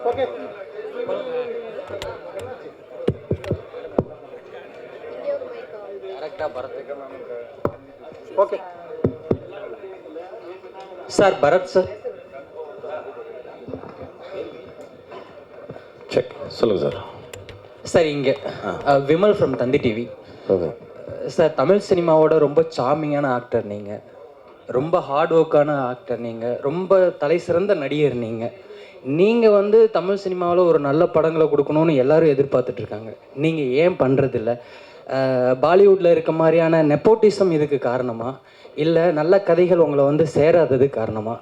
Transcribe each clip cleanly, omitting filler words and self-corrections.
Okay. Okay sir, Bharath sir. Check சொல்லுங்கள் sir. Sir இங்கே Vimal from Thanthi TV. Sir, Tamil சினிமாவோட ரொம்ப சார்மிங்கான ஆக்டர் நீங்கள், ரொம்ப ஹார்ட் ஒர்க்கான ஆக்டர் நீங்கள், ரொம்ப தலை சிறந்த நடிகர் நீங்கள். நீங்கள் வந்து தமிழ் சினிமாவில் ஒரு நல்ல படங்களை கொடுக்கணும்னு எல்லாரும் எதிர்பார்த்துட்ருக்காங்க. நீங்கள் ஏன் பண்ணுறதில்ல? பாலிவுட்டில் இருக்க மாதிரியான நெப்போட்டிசம் இதுக்கு காரணமா, இல்லை நல்ல கதைகள் உங்களை வந்து சேராதது காரணமா?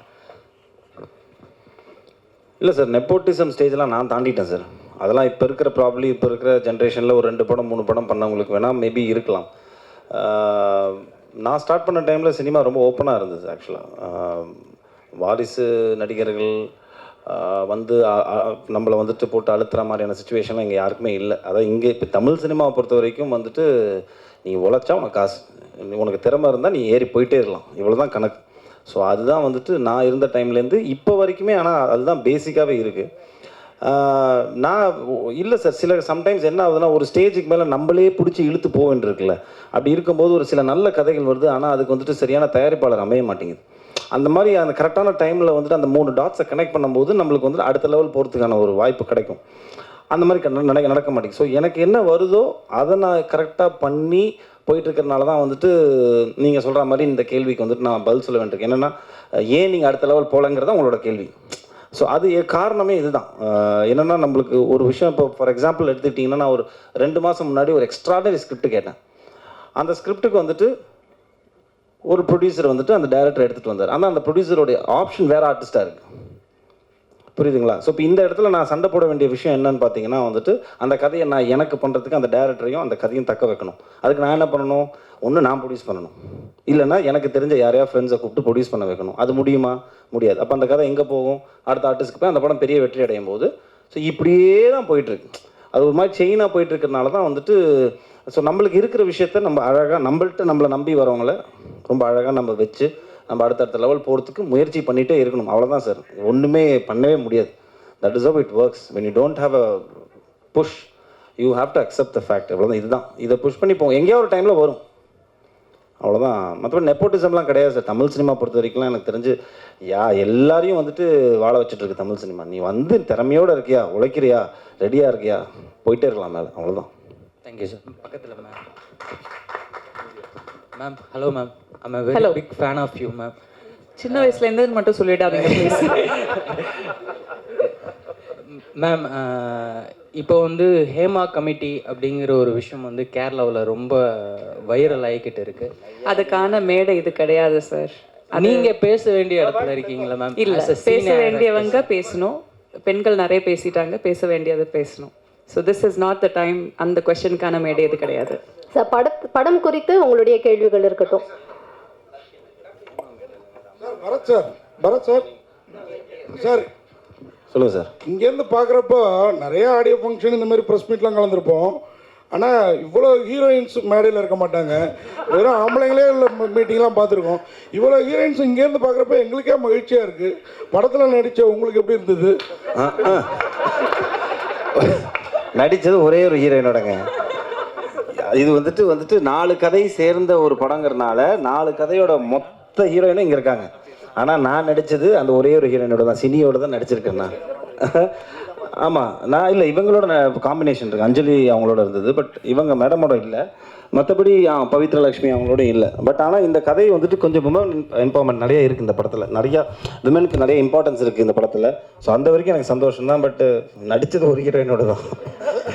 இல்லை சார், நெப்போட்டிசம் ஸ்டேஜெலாம் நான் தாண்டிட்டேன் சார். அதெல்லாம் இப்போ இருக்கிற ப்ராப்ளம், இப்போ இருக்கிற ஜென்ரேஷனில் ஒரு 2 படம் 3 படம் பண்ணவங்களுக்கு வேணால் மேபி இருக்கலாம். நான் ஸ்டார்ட் பண்ண டைமில் சினிமா ரொம்ப ஓப்பனாக இருந்தது ஆக்சுவலாக. வாரிசு நடிகர்கள் வந்து நம்மளை வந்துட்டு போட்டு அழுத்துற மாதிரியான சுச்சுவேஷன்லாம் இங்கே யாருக்குமே இல்லை. அதான் இங்கே இப்போ தமிழ் சினிமாவை பொறுத்த வரைக்கும் வந்துட்டு நீ உழைச்சா உனக்கு காசு, உனக்கு திறமை இருந்தால் நீ ஏறி போயிட்டே இருக்கலாம், இவ்வளோ தான் கணக்கு. ஸோ அதுதான் வந்துட்டு நான் இருந்த டைம்லேருந்து இப்போ வரைக்குமே. ஆனால் அதுதான் பேசிக்காகவே இருக்குது. நான் இல்லை சார், சில சம்டைம்ஸ் என்ன ஆகுதுன்னா, ஒரு ஸ்டேஜுக்கு மேலே நம்மளே பிடிச்சி இழுத்து போக வேண்டியிருக்குல்ல. அப்படி இருக்கும்போது ஒரு சில நல்ல கதைகள் வருது, ஆனால் அதுக்கு வந்துட்டு சரியான தயாரிப்பாளர் அமைய மாட்டேங்குது. அந்த மாதிரி அந்த கரெக்டான டைமில் வந்துட்டு அந்த 3 டாட்ஸை கனெக்ட் பண்ணும்போது நம்மளுக்கு வந்துட்டு அடுத்த லெவல் போகிறதுக்கான ஒரு வாய்ப்பு கிடைக்கும். அந்த மாதிரி நடக்க மாட்டேங்குது. ஸோ எனக்கு என்ன வருதோ அதை நான் கரெக்டாக பண்ணி போயிட்டுருக்கிறனால தான் வந்துட்டு நீங்கள் சொல்கிற மாதிரி இந்த கேள்விக்கு வந்துட்டு நான் பதில் சொல்ல வேண்டியிருக்கு. என்னென்னா, ஏன் நீங்கள் அடுத்த லெவல் போகலங்கிறதா உங்களோட கேள்வி. ஸோ அது காரணமே இதுதான். என்னென்னா, நம்மளுக்கு ஒரு விஷயம் இப்போ ஃபார் எக்ஸாம்பிள் எடுத்துக்கிட்டிங்கன்னா, நான் ஒரு 2 மாதம் முன்னாடி ஒரு எக்ஸ்ட்ராடனரி ஸ்கிரிப்ட் கேட்டேன். அந்த ஸ்கிரிப்டுக்கு வந்துட்டு ஒரு ப்ரொடியூசர் வந்துட்டு அந்த டைரக்டர் எடுத்துகிட்டு வந்தார். ஆனால் அந்த ப்ரொடியூசருடைய ஆப்ஷன் வேறு ஆர்டிஸ்ட்டாக இருக்குது. புரியுதுங்களா? ஸோ இப்போ இந்த இடத்துல நான் சண்டை போட வேண்டிய விஷயம் என்னன்னு பார்த்தீங்கன்னா வந்துட்டு, அந்த கதையை நான் எனக்கு பண்ணுறதுக்கு அந்த டேரக்டரையும் அந்த கதையும் தக்க வைக்கணும். அதுக்கு நான் என்ன பண்ணணும்? ஒன்று நான் ப்ரொடியூஸ் பண்ணணும், இல்லைனா எனக்கு தெரிஞ்ச யாரையா ஃப்ரெண்ட்ஸை கூப்பிட்டு ப்ரொடியூஸ் பண்ண வைக்கணும். அது முடியுமா? முடியாது. அப்போ அந்த கதை எங்கே போகும்? அடுத்த ஆர்டிஸ்ட்டுக்கு போய் அந்த படம் பெரிய வெற்றி அடையும் போது. ஸோ இப்படியே தான் போயிட்டுருக்கு. அது ஒரு மாதிரி செயினாக போயிட்டுருக்கிறதுனால தான் வந்துட்டு, ஸோ நம்மளுக்கு இருக்கிற விஷயத்த நம்ம அழகாக நம்மளை நம்பி வரவங்கள ரொம்ப அழகாக நம்ம வச்சு நம்ம அடுத்தடுத்த லெவல் போகிறதுக்கு முயற்சி பண்ணிகிட்டே இருக்கணும். அவ்வளோதான் சார், ஒன்றுமே பண்ணவே முடியாது. That is how it works. When you don't have a push, you have to accept the fact. அவ்வளோதான். இதுதான், இதை புஷ் பண்ணி போவோம், எங்கேயோ ஒரு டைமில் வரும், அவ்வளோதான். மற்றபடி நெப்போட்டிசம்லாம் கிடையாது சார். தமிழ் சினிமா பொறுத்த வரைக்கும்லாம் எனக்கு தெரிஞ்சு எல்லாரையும் வந்துட்டு வாழ வச்சுட்ருக்கு தமிழ் சினிமா. நீ வந்து திறமையோடு இருக்கியா, உழைக்கிறியா, ரெடியாக இருக்கியா, போயிட்டே இருக்கலாம் மேலே, அவ்வளோதான். Thank you sir. பக்கத்தில் ma'am. Hello ma'am. I'm a very big fan of you ma'am. சின்ன வயசுலேருந்து மட்டும் சொல்லிடாதீங்க ப்ளீஸ். மேம், இப்போ வந்து ஹேமா கமிட்டி அப்படிங்கிற ஒரு விஷயம் வந்து கேரளாவில் ரொம்ப வைரல் ஆகிக்கிட்டு இருக்கு. அதுக்கான மேடை இது கிடையாது சார். நீங்கள் பேச வேண்டிய இடத்துல இருக்கீங்களா மேம்? இல்லை, பேச வேண்டியவங்க பேசணும். பெண்கள் நிறைய பேசிட்டாங்க, பேச வேண்டியது பேசணும். So this is not the time. அந்த கொஸ்டினுக்கான மேடை இது கிடையாது சார். படம் குறித்து உங்களுடைய கேள்விகள் இருக்கட்டும். பரத் சார் சார் சொல்லுங்கள் சார். இங்கேருந்து பார்க்குறப்போ நிறைய ஆடியோ ஃபங்க்ஷன் இந்த மாதிரி ப்ரெஸ் மீட்லாம் கலந்துருப்போம். ஆனால் இவ்வளோ ஹீரோயின்ஸ் மேடையில் இருக்க மாட்டாங்க, வெறும் ஆம்பளைங்களே உள்ள மீட்டிங்லாம் பார்த்துருக்கோம். இவ்வளோ ஹீரோயின்ஸ் இங்கேருந்து பார்க்குறப்ப எங்களுக்கே மகிழ்ச்சியாக இருக்குது. படத்தில் நடித்த உங்களுக்கு எப்படி இருந்தது? நடித்தது ஒரே ஒரு ஹீரோயினோடங்க. இது வந்துட்டு 4 கதை சேர்ந்த ஒரு படங்கிறதுனால 4 கதையோட மொத்த ஹீரோயினும் இங்கே இருக்காங்க. ஆனால் நான் நடித்தது அந்த ஒரே ஒரு ஹீரோயினோட தான், சினியோட தான் நடிச்சிருக்கேன் நான். ஆமாம், நான் இல்லை, இவங்களோட காம்பினேஷன் இருக்குது. அஞ்சலி அவங்களோட இருந்தது, பட் இவங்க மேடமோட இல்லை. மற்றபடி பவித்ரா லக்ஷ்மி அவங்களோட இல்லை. பட் ஆனால் இந்த கதை வந்துட்டு கொஞ்சம் விமன் எம்பவர்மெண்ட் நிறைய இருக்குது இந்த படத்தில். நிறையா விமனுக்கு நிறைய இம்பார்ட்டன்ஸ் இருக்குது இந்த படத்தில். ஸோ அந்த வரைக்கும் எனக்கு சந்தோஷம் தான். பட் நடித்தது ஒரு ஹீரோயினோட தான்.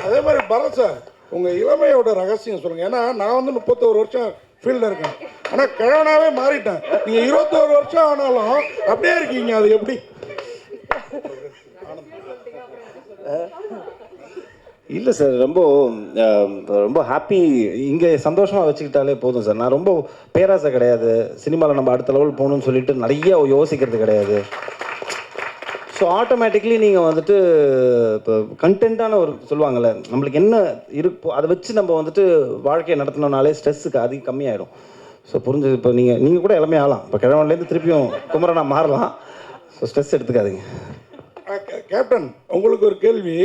அதே மாதிரி பரத் சார், உங்கள் இளமையோட ரகசியம் சொல்லுங்கள். ஏன்னா நான் வந்து 31 வருஷம் ஃபீல்டில் இருக்கேன், ஆனால் கிழவனாகவே மாறிட்டேன். நீங்கள் 21 வருஷம் ஆனாலும் அப்படியே இருக்கீங்க, அது எப்படி? இல்லை சார், ரொம்ப ஹாப்பி. இங்கே சந்தோஷமாக வச்சுக்கிட்டாலே போதும் சார். நான் ரொம்ப பேராசை கிடையாது. சினிமாவில் நம்ம அடுத்த லெவல் போகணுன்னு சொல்லிட்டு நிறைய யோசிக்கிறது கிடையாது. ஸோ ஆட்டோமேட்டிக்லி நீங்கள் வந்துட்டு இப்போ கண்டென்ட்டான ஒரு சொல்லுவாங்கள்ல, நம்மளுக்கு என்ன இருப்போ அதை வச்சு நம்ம வந்துட்டு வாழ்க்கையை நடத்தினோம்னாலே ஸ்ட்ரெஸ்ஸுக்கு அதிகம் கம்மியாயிடும். ஸோ புரிஞ்சது. இப்போ நீங்கள் கூட எல்லாமே ஆகலாம். இப்போ கிழவன்லேருந்து திருப்பியும் குமரனா மாறலாம். ஸோ ஸ்ட்ரெஸ் எடுத்துக்காதீங்க. கேப்டன் உங்களுக்கு ஒரு கேள்வி.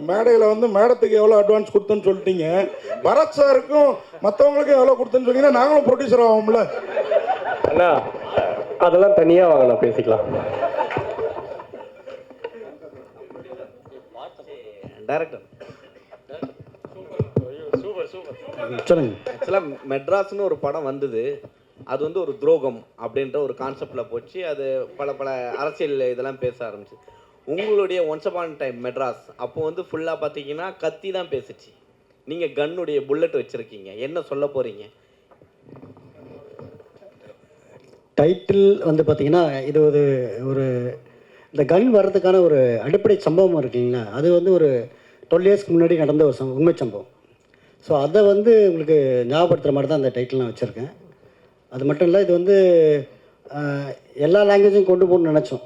மேடையில் வந்து மேடத்துக்கு எவ்வளோ அட்வான்ஸ் கொடுத்தேன்னு சொல்லிட்டீங்க, பரத் சாருக்கும் மற்றவங்களுக்கும் எவ்வளோ கொடுத்தேன்னு சொன்னீங்கன்னா நாங்களும் ப்ரொடியூசர் ஆகும்ல. அண்ணா அதெல்லாம் தனியாக வாங்கலாம், பேசிக்கலாம். டைரக்டர் சொல்லுங்க. ஆக்சுவலாக மெட்ராஸ்னு ஒரு படம் வந்தது. அது வந்து ஒரு துரோகம் அப்படின்ற ஒரு கான்செப்டில் போச்சு. அது பல பல அரசியல் இதெல்லாம் பேச ஆரம்பிச்சு. உங்களுடைய ஒன்ஸ் அப்பான் டைம் மெட்ராஸ் அப்போ வந்து ஃபுல்லாக பார்த்தீங்கன்னா கத்தி தான் பேசுச்சு. நீங்கள் கன்னுடைய புல்லட் வச்சுருக்கீங்க, என்ன சொல்ல போகிறீங்க? டைட்டில் வந்து பார்த்தீங்கன்னா இது ஒரு இந்த கன் வர்றதுக்கான ஒரு அடிப்படை சம்பவம் இருக்குங்களா, அது வந்து ஒரு 12 இயர்ஸ்க்கு முன்னாடி நடந்த ஒரு உண்மை சம்பவம். ஸோ அதை வந்து உங்களுக்கு ஞாபகப்படுத்துகிற மாதிரி தான் அந்த டைட்டில் நான் வச்சுருக்கேன். அது மட்டும் இல்லை, இது வந்து எல்லா லாங்குவேஜும் கொண்டு போகணும்னு நினச்சோம்.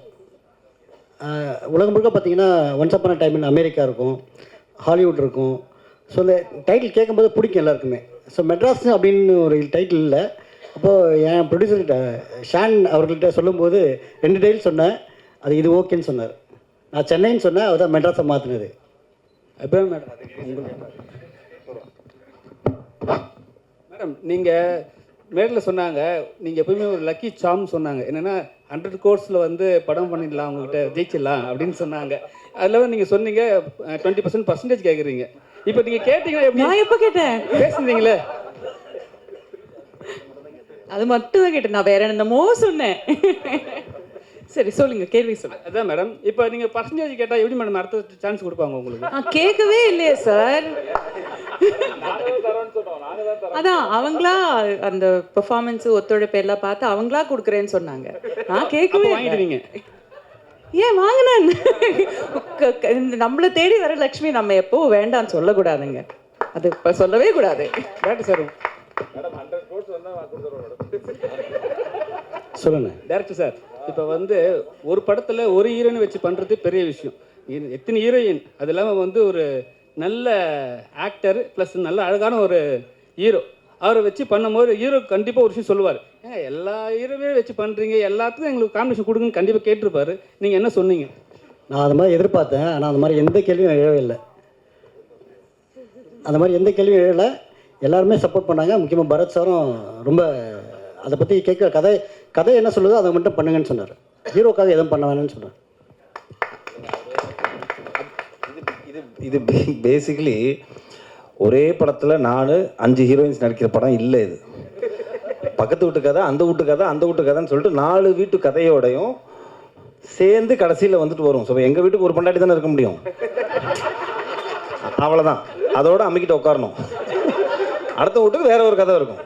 உலகம் முழுக்க பார்த்தீங்கன்னா once upon time in America இருக்கும், ஹாலிவுட் இருக்கும். ஸோ இந்த டைட்டில் கேட்கும்போது பிடிக்கும் எல்லாருக்குமே. ஸோ மெட்ராஸ் அப்படின்னு ஒரு டைட்டில் இல்லை. அப்போது என் ப்ரொடியூசர்கிட்ட ஷான் அவர்கள்ட்ட சொல்லும்போது 2 டைட்டில் சொன்னேன். அது இது ஓகேன்னு சொன்னார். நான் சென்னைன்னு சொன்னேன், அவர் தான் மெட்ராஸை மாற்றினது. அப்போ மேடம் நீங்கள் மேடையில் சொன்னாங்க, நீங்கள் எப்பவுமே ஒரு லக்கி சாம் சொன்னாங்க. என்னென்னா 100 கோர்ஸில் வந்து படம் பண்ணிடலாம், உங்கள்கிட்ட ஜெயிச்சிடலாம் அப்படின்னு சொன்னாங்க. அதில் நீங்கள் சொன்னீங்க 20% கேட்குறீங்க. இப்போ நீங்கள் கேட்டீங்கன்னா எப்படி? நான் எப்போ கேட்டேன்? பேசுனீங்களே, அது மட்டும் தான் கேட்டேன், நான் வேற என்னமோ சொன்னேன். சரி சொல்லுங்க, கேள்வி சொல்லுங்க. அதான் மேடம், இப்போ நீங்கள் பர்சன்டேஜ் கேட்டால் எப்படி மேடம் அடுத்த சான்ஸ் கொடுப்பாங்க உங்களுக்கு? நான் கேட்கவே இல்லையே சார். அதான் அவங்களா அந்த பெர்ஃபார்மன்ஸ் ஒத்துழைப்பு எல்லாம் பார்த்து அவங்களா கொடுக்குறேன்னு சொன்னாங்க. நான் கேட்கவே வாங்கிடுவீங்க. ஏன் வாங்கினேன்? நம்மளை தேடி வர லக்ஷ்மி நம்ம எப்போ வேண்டாம்னு சொல்லக்கூடாதுங்க. அது இப்போ சொல்லவே கூடாது. டேரக்டர் சார் சொல்லுங்க. டேரக்டர் சார், இப்போ வந்து ஒரு படத்தில் ஒரு ஹீரோயின் வச்சு பண்ணுறது பெரிய விஷயம். எத்தனை ஹீரோயின், அது இல்லாமல் வந்து ஒரு நல்ல ஆக்டர் ப்ளஸ் நல்ல அழகான ஒரு ஹீரோ, அவரை வச்சு பண்ணும்போது ஹீரோ கண்டிப்பாக ஒரு விஷயம் சொல்லுவார். எல்லா ஹீரோவே வச்சு பண்ணுறீங்க, எல்லாத்துக்கும் எங்களுக்கு காம்பினேஷன் கொடுங்கன்னு கண்டிப்பாக கேட்டிருப்பாரு. நீங்கள் என்ன சொன்னீங்க? நான் அது மாதிரி எதிர்பார்த்தேன், ஆனால் அந்த மாதிரி எந்த கேள்வியும் எழவே இல்லை. அந்த மாதிரி எந்த கேள்வியும் எழலை. எல்லாருமே சப்போர்ட் பண்ணாங்க. முக்கியமாக பரத் சாரும் ரொம்ப அதை பற்றி கேட்க கதை என்ன சொல்லுதோ அதை மட்டும் பண்ணுங்கன்னு சொன்னார். ஹீரோக்காக எதுவும் பண்ண வேணும்னு சொன்னார். இது பேசிக்கலி ஒரே படத்தில் 4-5 ஹீரோயின்ஸ் நடிக்கிற படம் இல்லை. இது பக்கத்து வீட்டு கதை, அந்த வீட்டு கதை, அந்த வீட்டு கதைன்னு சொல்லிட்டு 4 வீட்டு கதையோடையும் சேர்ந்து கடைசியில் வந்துட்டு வரும். ஸோ எங்கள் வீட்டுக்கு ஒரு பொண்டாட்டி தானே இருக்க முடியும், அவ்வளோதான். அதோட அம்மிக்கிட்ட உட்காரணும். அடுத்த வீட்டுக்கு வேற ஒரு கதை இருக்கும்.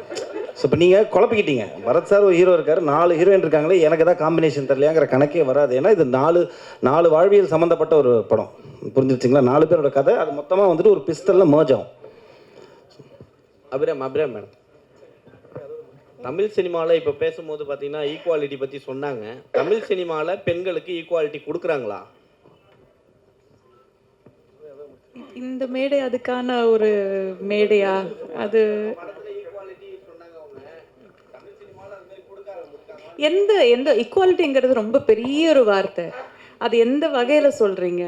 ஸோ இப்போ நீங்கள் குழப்பிக்கிட்டீங்க. பரத் சார் ஒரு ஹீரோ இருக்கார், 4 ஹீரோயின் இருக்காங்களே, எனக்கு எதாவது காம்பினேஷன் தெரியலையாங்கிற கணக்கே வராது. ஏன்னா இது 4 வாழ்வியல் சம்மந்தப்பட்ட ஒரு படம். புரிஞ்சிருச்சிங்களா? 4 பேரோட கதை அது மொத்தமாக வந்துட்டு ஒரு பிஸ்டலில் மர்ஜ் ஆகும். அபிராம் மேடம், தமிழ் சினிமாவில் இப்போ பேசும்போது பார்த்தீங்கன்னா ஈக்குவாலிட்டி பற்றி சொன்னாங்க. தமிழ் சினிமாவில் பெண்களுக்கு ஈக்குவாலிட்டி கொடுக்குறாங்களா? இந்த மேடை அதுக்கான ஒரு மேடையா? அது எந்த ஈக்குவாலிட்டிங்கிறது ரொம்ப பெரிய ஒரு வார்த்தை. அது எந்த வகையில சொல்றீங்க?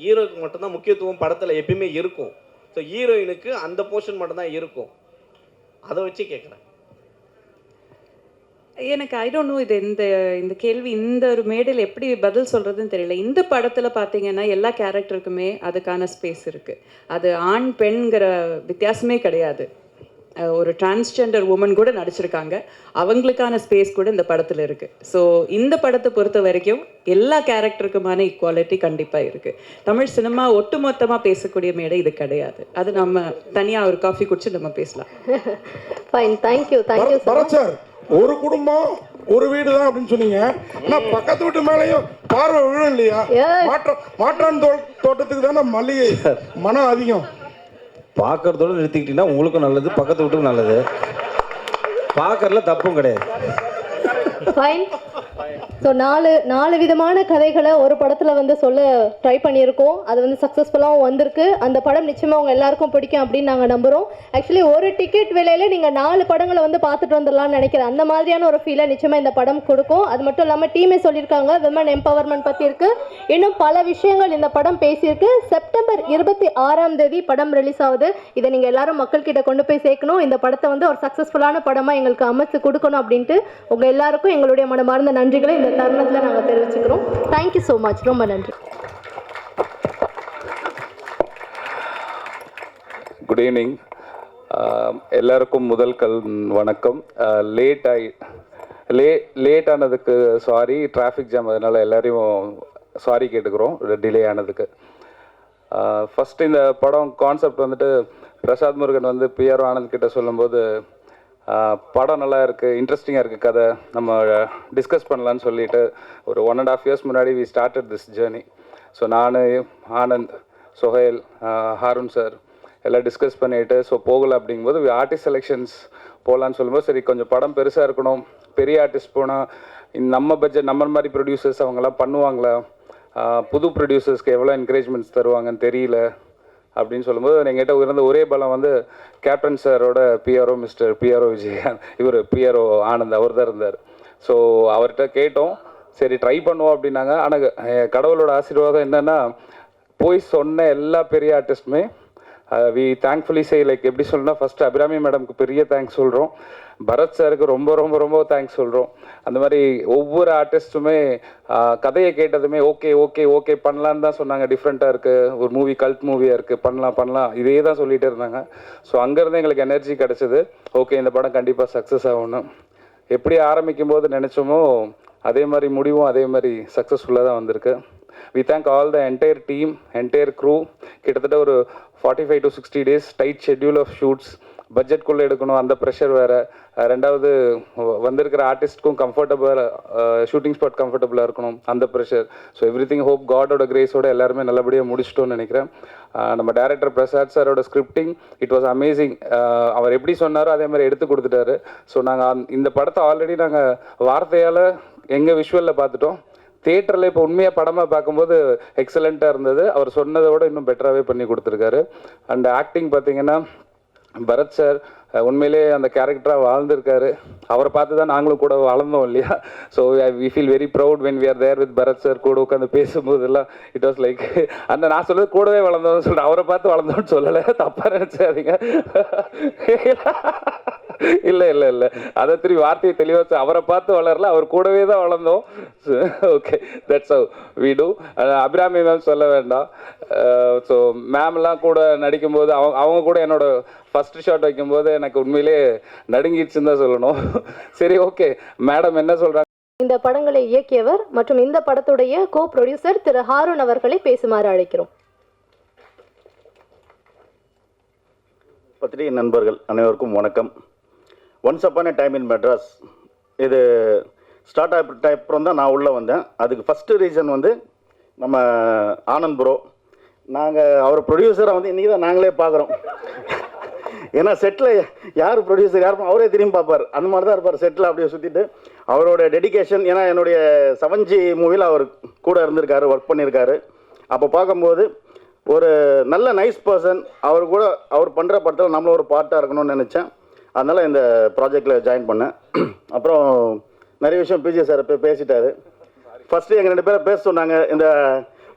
ஹீரோக்கு மட்டும்தான் முக்கியத்துவம் படத்தில் எப்பயுமே இருக்கும். ஸோ ஹீரோயினுக்கு அந்த போர்ஷன் மட்டும்தான் இருக்கும். அதை வச்சு கேட்குறேன். எனக்கு ஐ டோன்ட் நோ, இது இந்த கேள்வி இந்த ஒரு மேடையில் எப்படி பதில் சொல்கிறதுன்னு தெரியல. இந்த படத்தில் பார்த்தீங்கன்னா எல்லா கேரக்டருக்குமே அதுக்கான ஸ்பேஸ் இருக்குது. அது ஆண் பெண்கிற வித்தியாசமே கிடையாது. ஒரு டிரான்ஸ்ஜெண்டர் உமன் கூட நடிச்சிருக்காங்க, அவங்களுக்கான ஸ்பேஸ் கூட இந்த படத்தில் இருக்குது. ஸோ இந்த படத்தை பொறுத்த வரைக்கும் எல்லா கேரக்டருக்குமான ஈக்குவாலிட்டி கண்டிப்பாக இருக்குது. தமிழ் சினிமா ஒட்டுமொத்தமாக பேசக்கூடிய மேடை இது கிடையாது. அது நம்ம தனியாக ஒரு காஃபி குடிச்சு நம்ம பேசலாம். Fine, thank you. பரத் சார், ஒரு குடும்பம் ஒரு வீடு தான் அப்படின்னு சொன்னீங்க. ஆனால் பக்கத்து வீட்டு மேலேயும் பார்வை விழும் இல்லையா? மாற்றான் தோட்டத்துக்கு தானே மல்லிகை மனம் அதிகம். பார்க்கறதோடு நிறுத்திக்கிட்டீங்கன்னா உங்களுக்கும் நல்லது, பக்கத்து வீட்டுக்கும் நல்லது. பார்க்கறதுல தப்பும் கிடையாது. ஃபைன். ஸோ நாலு விதமான கதைகளை ஒரு படத்தில் வந்து சொல்ல ட்ரை பண்ணியிருக்கோம். அது வந்து சக்ஸஸ்ஃபுல்லாகவும் வந்திருக்கு. அந்த படம் நிச்சயமாக அவங்க எல்லாருக்கும் பிடிக்கும் அப்படின்னு நாங்கள் நம்புகிறோம். ஆக்சுவலி ஒரு டிக்கெட் விலையில நீங்கள் 4 படங்களை வந்து பார்த்துட்டு வந்துடலாம்னு நினைக்கிறேன். அந்த மாதிரியான ஒரு ஃபீலை நிச்சயமாக இந்த படம் கொடுக்கும். அது மட்டும் இல்லாமல் டீமே சொல்லியிருக்காங்க, விமன் எம்பவர்மெண்ட் பற்றி இருக்குது, இன்னும் பல விஷயங்கள் இந்த படம் பேசியிருக்கு. செப்டம்பர் 26ஆம் தேதி படம் ரிலீஸ் ஆகுது. இதை நீங்கள் எல்லாரும் மக்கள்கிட்ட கொண்டு போய் சேர்க்கணும். இந்த படத்தை வந்து ஒரு சக்ஸஸ்ஃபுல்லான படமாக எங்களுக்கு அமைச்சு கொடுக்கணும் அப்படின்ட்டு உங்கள் எல்லாருக்கும் எங்களுடைய மனமார்ந்த நன்றிகளை இந்த தருணத்தில் நாங்கள் தெரிவிச்சுக்கிறோம். Thank you so much. ரொம்ப நன்றி. Good evening. எல்லாருக்கும் முதல் வணக்கம். லேட் ஆனதுக்கு சாரி, டிராஃபிக் ஜாம், அதனால் எல்லாரையும் சாரி கேட்டுக்கிறோம் டிலே ஆனதுக்கு. ஃபஸ்ட்டு இந்த படம் கான்செப்ட் வந்துட்டு பிரசாத் முருகன் வந்து பிஆர் ஆனந்த் கிட்ட சொல்லும்போது படம் நல்லா இருக்குது, இன்ட்ரெஸ்டிங்காக இருக்குது கதை, நம்ம டிஸ்கஸ் பண்ணலான்னு சொல்லிட்டு ஒரு 1.5 years முன்னாடி we started this journey. So நான், ஆனந்த், சுஹேல், ஹாரூன் சார் எல்லாம் டிஸ்கஸ் பண்ணிவிட்டு ஸோ போகலை அப்படிங்கும்போது ஆர்டிஸ்ட் செலெக்ஷன்ஸ் போகலான்னு சொல்லும்போது சரி கொஞ்சம் படம் பெருசாக இருக்கணும், பெரிய ஆர்டிஸ்ட் போனால் நம்ம பட்ஜெட் நம்ம மாதிரி ப்ரொடியூசர்ஸ் அவங்கெல்லாம் பண்ணுவாங்களா, புது ப்ரொடியூசர்ஸ்க்கு எவ்வளோ என்கரேஜ்மெண்ட்ஸ் தருவாங்கன்னு தெரியல அப்படின்னு சொல்லும்போது எங்கிட்ட இருந்த ஒரே பலம் வந்து கேப்டன் சாரோட பிஆர்ஓ மிஸ்டர் பிஆர்ஓ விஜயகாந்த், இவர் பிஆர்ஓ ஆனந்த், அவர் தான் இருந்தார். ஸோ அவர்கிட்ட கேட்டோம், சரி ட்ரை பண்ணுவோம் அப்படின்னாங்க. ஆனால் கடவுளோட ஆசீர்வாதம் என்னென்னா போய் சொன்ன எல்லா பெரிய ஆர்டிஸ்ட்டுமே வி தேங்க்ஃபுல்லி சே லைக் எப்படி சொல்லணும்னா ஃபஸ்ட்டு அபிராமி மேடம்க்கு பெரிய தேங்க்ஸ் சொல்கிறோம், பரத் சாருக்கு ரொம்ப ரொம்ப ரொம்ப தேங்க்ஸ் சொல்கிறோம். அந்த மாதிரி ஒவ்வொரு ஆர்டிஸ்ட்டுமே கதையை கேட்டதுமே ஓகே ஓகே ஓகே பண்ணலான்னு தான் சொன்னாங்க. டிஃப்ரெண்ட்டாக இருக்குது, ஒரு மூவி கல்ட் மூவியாக இருக்குது, பண்ணலாம் இதே தான் சொல்லிகிட்டே இருந்தாங்க. ஸோ அங்கேருந்து எங்களுக்கு எனர்ஜி கிடச்சிது, ஓகே இந்த படம் கண்டிப்பாக சக்ஸஸ் ஆகணும். எப்படி ஆரம்பிக்கும் போது நினச்சோமோ அதே மாதிரி முடிவும் அதே மாதிரி சக்ஸஸ்ஃபுல்லாக தான் வந்திருக்கு. We thank all the entire team, entire crew. கிட்டத்தட்ட ஒரு 45 to 60 days tight schedule of shoots, பட்ஜெட்குள்ளே எடுக்கணும், அந்த ப்ரெஷர் வேறு. ரெண்டாவது வந்திருக்கிற ஆர்டிஸ்ட்க்கும் கம்ஃபர்டபுளாக ஷூட்டிங் ஸ்பாட் கம்ஃபர்டபுளாக இருக்கணும், அந்த pressure. So everything hope காடோட கிரேஸோட எல்லாருமே நல்லபடியாக முடிச்சிட்டோன்னு நினைக்கிறேன். நம்ம டைரக்டர் பிரசாத் சாரோட ஸ்கிரிப்டிங் இட் வாஸ் அமேசிங். அவர் எப்படி சொன்னாரோ அதே மாதிரி எடுத்து கொடுத்துட்டாரு. ஸோ நாங்கள் இந்த படத்தை ஆல்ரெடி நாங்கள் வார்த்தையால் எங்கள் விஷுவலில் பார்த்துட்டோம். தியேட்டரில் இப்போ உண்மையாக படமாக பார்க்கும்போது எக்ஸலண்ட்டாக இருந்தது. அவர் சொன்னதை விட இன்னும் பெட்டராகவே பண்ணி கொடுத்துருக்காரு. அண்ட் ஆக்டிங் பார்த்தீங்கன்னா பரத் சார் உண்மையிலே அந்த கேரக்டராக வாழ்ந்திருக்காரு. அவரை பார்த்து தான் நாங்களும் கூட வளர்ந்தோம் இல்லையா. So we feel very proud when we are there with Bharath sir. கூட உட்காந்து பேசும்போதெல்லாம் இட் வாஸ் லைக் அந்த நான் சொல்கிறது கூடவே வளர்ந்தோம்னு சொல்லிட்டு அவரை பார்த்து வளர்ந்தோன்னு சொல்லலை, தப்பாக நினச்சாதீங்க. இல்லை அதை திரும்பி வார்த்தையை தெளிவாக அவரை பார்த்து வளரல, அவர் கூடவே தான் வளர்ந்தோம். Okay, that's how we do. Abirami ma'am சொல்ல வேண்டாம். ஸோ மேம்லாம் கூட நடிக்கும்போது அவங்க கூட என்னோட ஃபஸ்ட்டு ஷாட் வைக்கும்போது எனக்கு உண்மையிலே நடுங்கிடுச்சுன்னு தான் சொல்லணும். சரி ஓகே, மேடம் என்ன சொல்கிறாங்க? இந்த படங்களை இயக்கியவர் மற்றும் இந்த படத்துடைய கோ ப்ரொடியூசர் திரு ஹாரூன் அவர்களை பேசுமாறு அழைக்கிறோம். பத்திரிகை நண்பர்கள் அனைவருக்கும் வணக்கம். Once upon a time in Madras இது ஸ்டார்ட் ஆகிட்ட அப்புறம் தான் நான் உள்ளே வந்தேன். அதுக்கு ஃபஸ்ட்டு ரீசன் வந்து நம்ம ஆனந்த் ப்ரோ. நாங்கள் அவர் ப்ரொடியூசரை வந்து இன்றைக்கி தான் நாங்களே பார்க்குறோம். ஏன்னா செட்டில் யார் ப்ரொடியூசர் யாரும் அவரே திரும்பி பார்ப்பார், அந்த மாதிரி தான் இருப்பார் செட்டில் அப்படியே சுற்றிட்டு. அவரோட டெடிகேஷன், ஏன்னா என்னுடைய 7G மூவியில் அவர் கூட இருந்திருக்காரு, ஒர்க் பண்ணியிருக்காரு. அப்போ பார்க்கும்போது ஒரு நல்ல நைஸ் பர்சன். அவர் பண்ணுற படத்தில் நம்மளும் ஒரு பார்ட்டாக இருக்கணும்னு நினச்சேன். அதனால் இந்த ப்ராஜெக்டில் ஜாயின் பண்ணேன். அப்புறம் நிறைய விஷயம் பிஜே சார் பேசிட்டாரு. ஃபஸ்ட்டு எங்கள் 2 பேரை பேச சொன்னாங்க. இந்த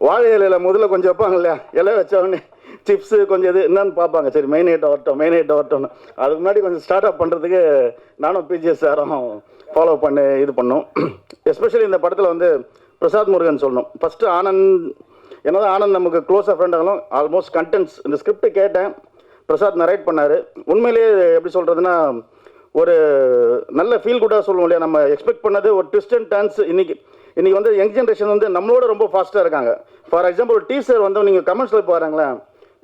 வாழை இலையில் முதல்ல கொஞ்சம் வைப்பாங்க இல்லையா, இலை வச்சவொடனே சிப்ஸு கொஞ்சம் இது என்னன்னு பார்ப்பாங்க. சரி மெயின் ஐட்டம் வரட்டோம்னு அதுக்கு முன்னாடி கொஞ்சம் ஸ்டார்ட் அப் பண்ணுறதுக்கு நானும் பிஜே சாரும் ஃபாலோ பண்ணி இது பண்ணோம். எஸ்பெஷலி இந்த படத்தில் வந்து பிரசாத் முருகன் சொல்லணும். ஃபஸ்ட்டு என்னதான் ஆனந்த் நமக்கு க்ளோஸாக ஃப்ரெண்ட் ஆகலாம். ஆல்மோஸ்ட் கண்டென்ட்ஸ் இந்த ஸ்கிரிப்ட் கேட்டேன், பிரசாத் நரேட் பண்ணார். உண்மையிலேயே எப்படி சொல்கிறதுனா ஒரு நல்ல ஃபீல் குட்டாக சொல்லுவோம் இல்லையா. நம்ம எக்ஸ்பெக்ட் பண்ணது ஒரு ட்விஸ்ட் அண்ட் டர்ன்ஸ். இன்றைக்கி வந்து யங் ஜென்ரேஷன் வந்து நம்மளோட ரொம்ப ஃபாஸ்ட்டாக இருக்காங்க. ஃபார் எக்ஸாம்பிள் ஒரு டீசர் வந்து நீங்கள் கமெண்ட்ஸில் பாருங்களேன்,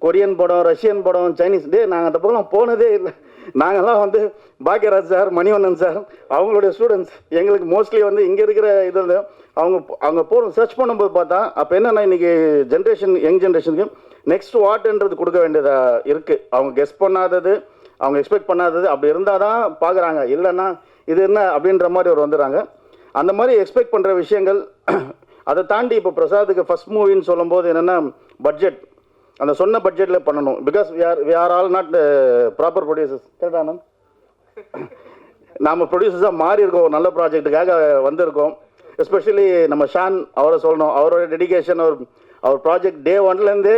கொரியன் படம், ரஷ்யன் படம், சைனீஸ். நாங்கள் அந்த பக்கம் போனதே இல்லை. நாங்கள்லாம் வந்து பாக்யராஜ் சார், மணிவண்ணன் சார் அவங்களுடைய ஸ்டூடெண்ட்ஸ். எங்களுக்கு மோஸ்ட்லி வந்து இங்கே இருக்கிற இதில் அவங்க போகிறோம் சர்ச் பண்ணும்போது பார்த்தா அப்போ என்னென்னா இன்றைக்கி யங் ஜென்ரேஷனுக்கு நெக்ஸ்ட் வாட்ன்றது கொடுக்க வேண்டியதாக இருக்குது. அவங்க கெஸ் பண்ணாதது, அவங்க எக்ஸ்பெக்ட் பண்ணாதது அப்படி இருந்தால் தான் பார்க்குறாங்க. இல்லைன்னா இது என்ன அப்படின்ற மாதிரி ஒரு வந்துடுறாங்க. அந்த மாதிரி எக்ஸ்பெக்ட் பண்ணுற விஷயங்கள். அதை தாண்டி இப்போ பிரசாத்துக்கு ஃபஸ்ட் மூவின்னு சொல்லும்போது என்னென்னா பட்ஜெட், அந்த சொன்ன பட்ஜெட்டில் பண்ணணும். Because we are all not proper producers. கரெக்டாக ஆனந்த்? நாம் ப்ரொடியூசர்ஸாக மாறி இருக்கோம், ஒரு நல்ல ப்ராஜெக்ட்டுக்காக வந்திருக்கோம். எஸ்பெஷலி நம்ம ஷான் அவரை சொல்லணும். அவரோட டெடிகேஷன், அவர் ப்ராஜெக்ட் டே ஒன்லேருந்து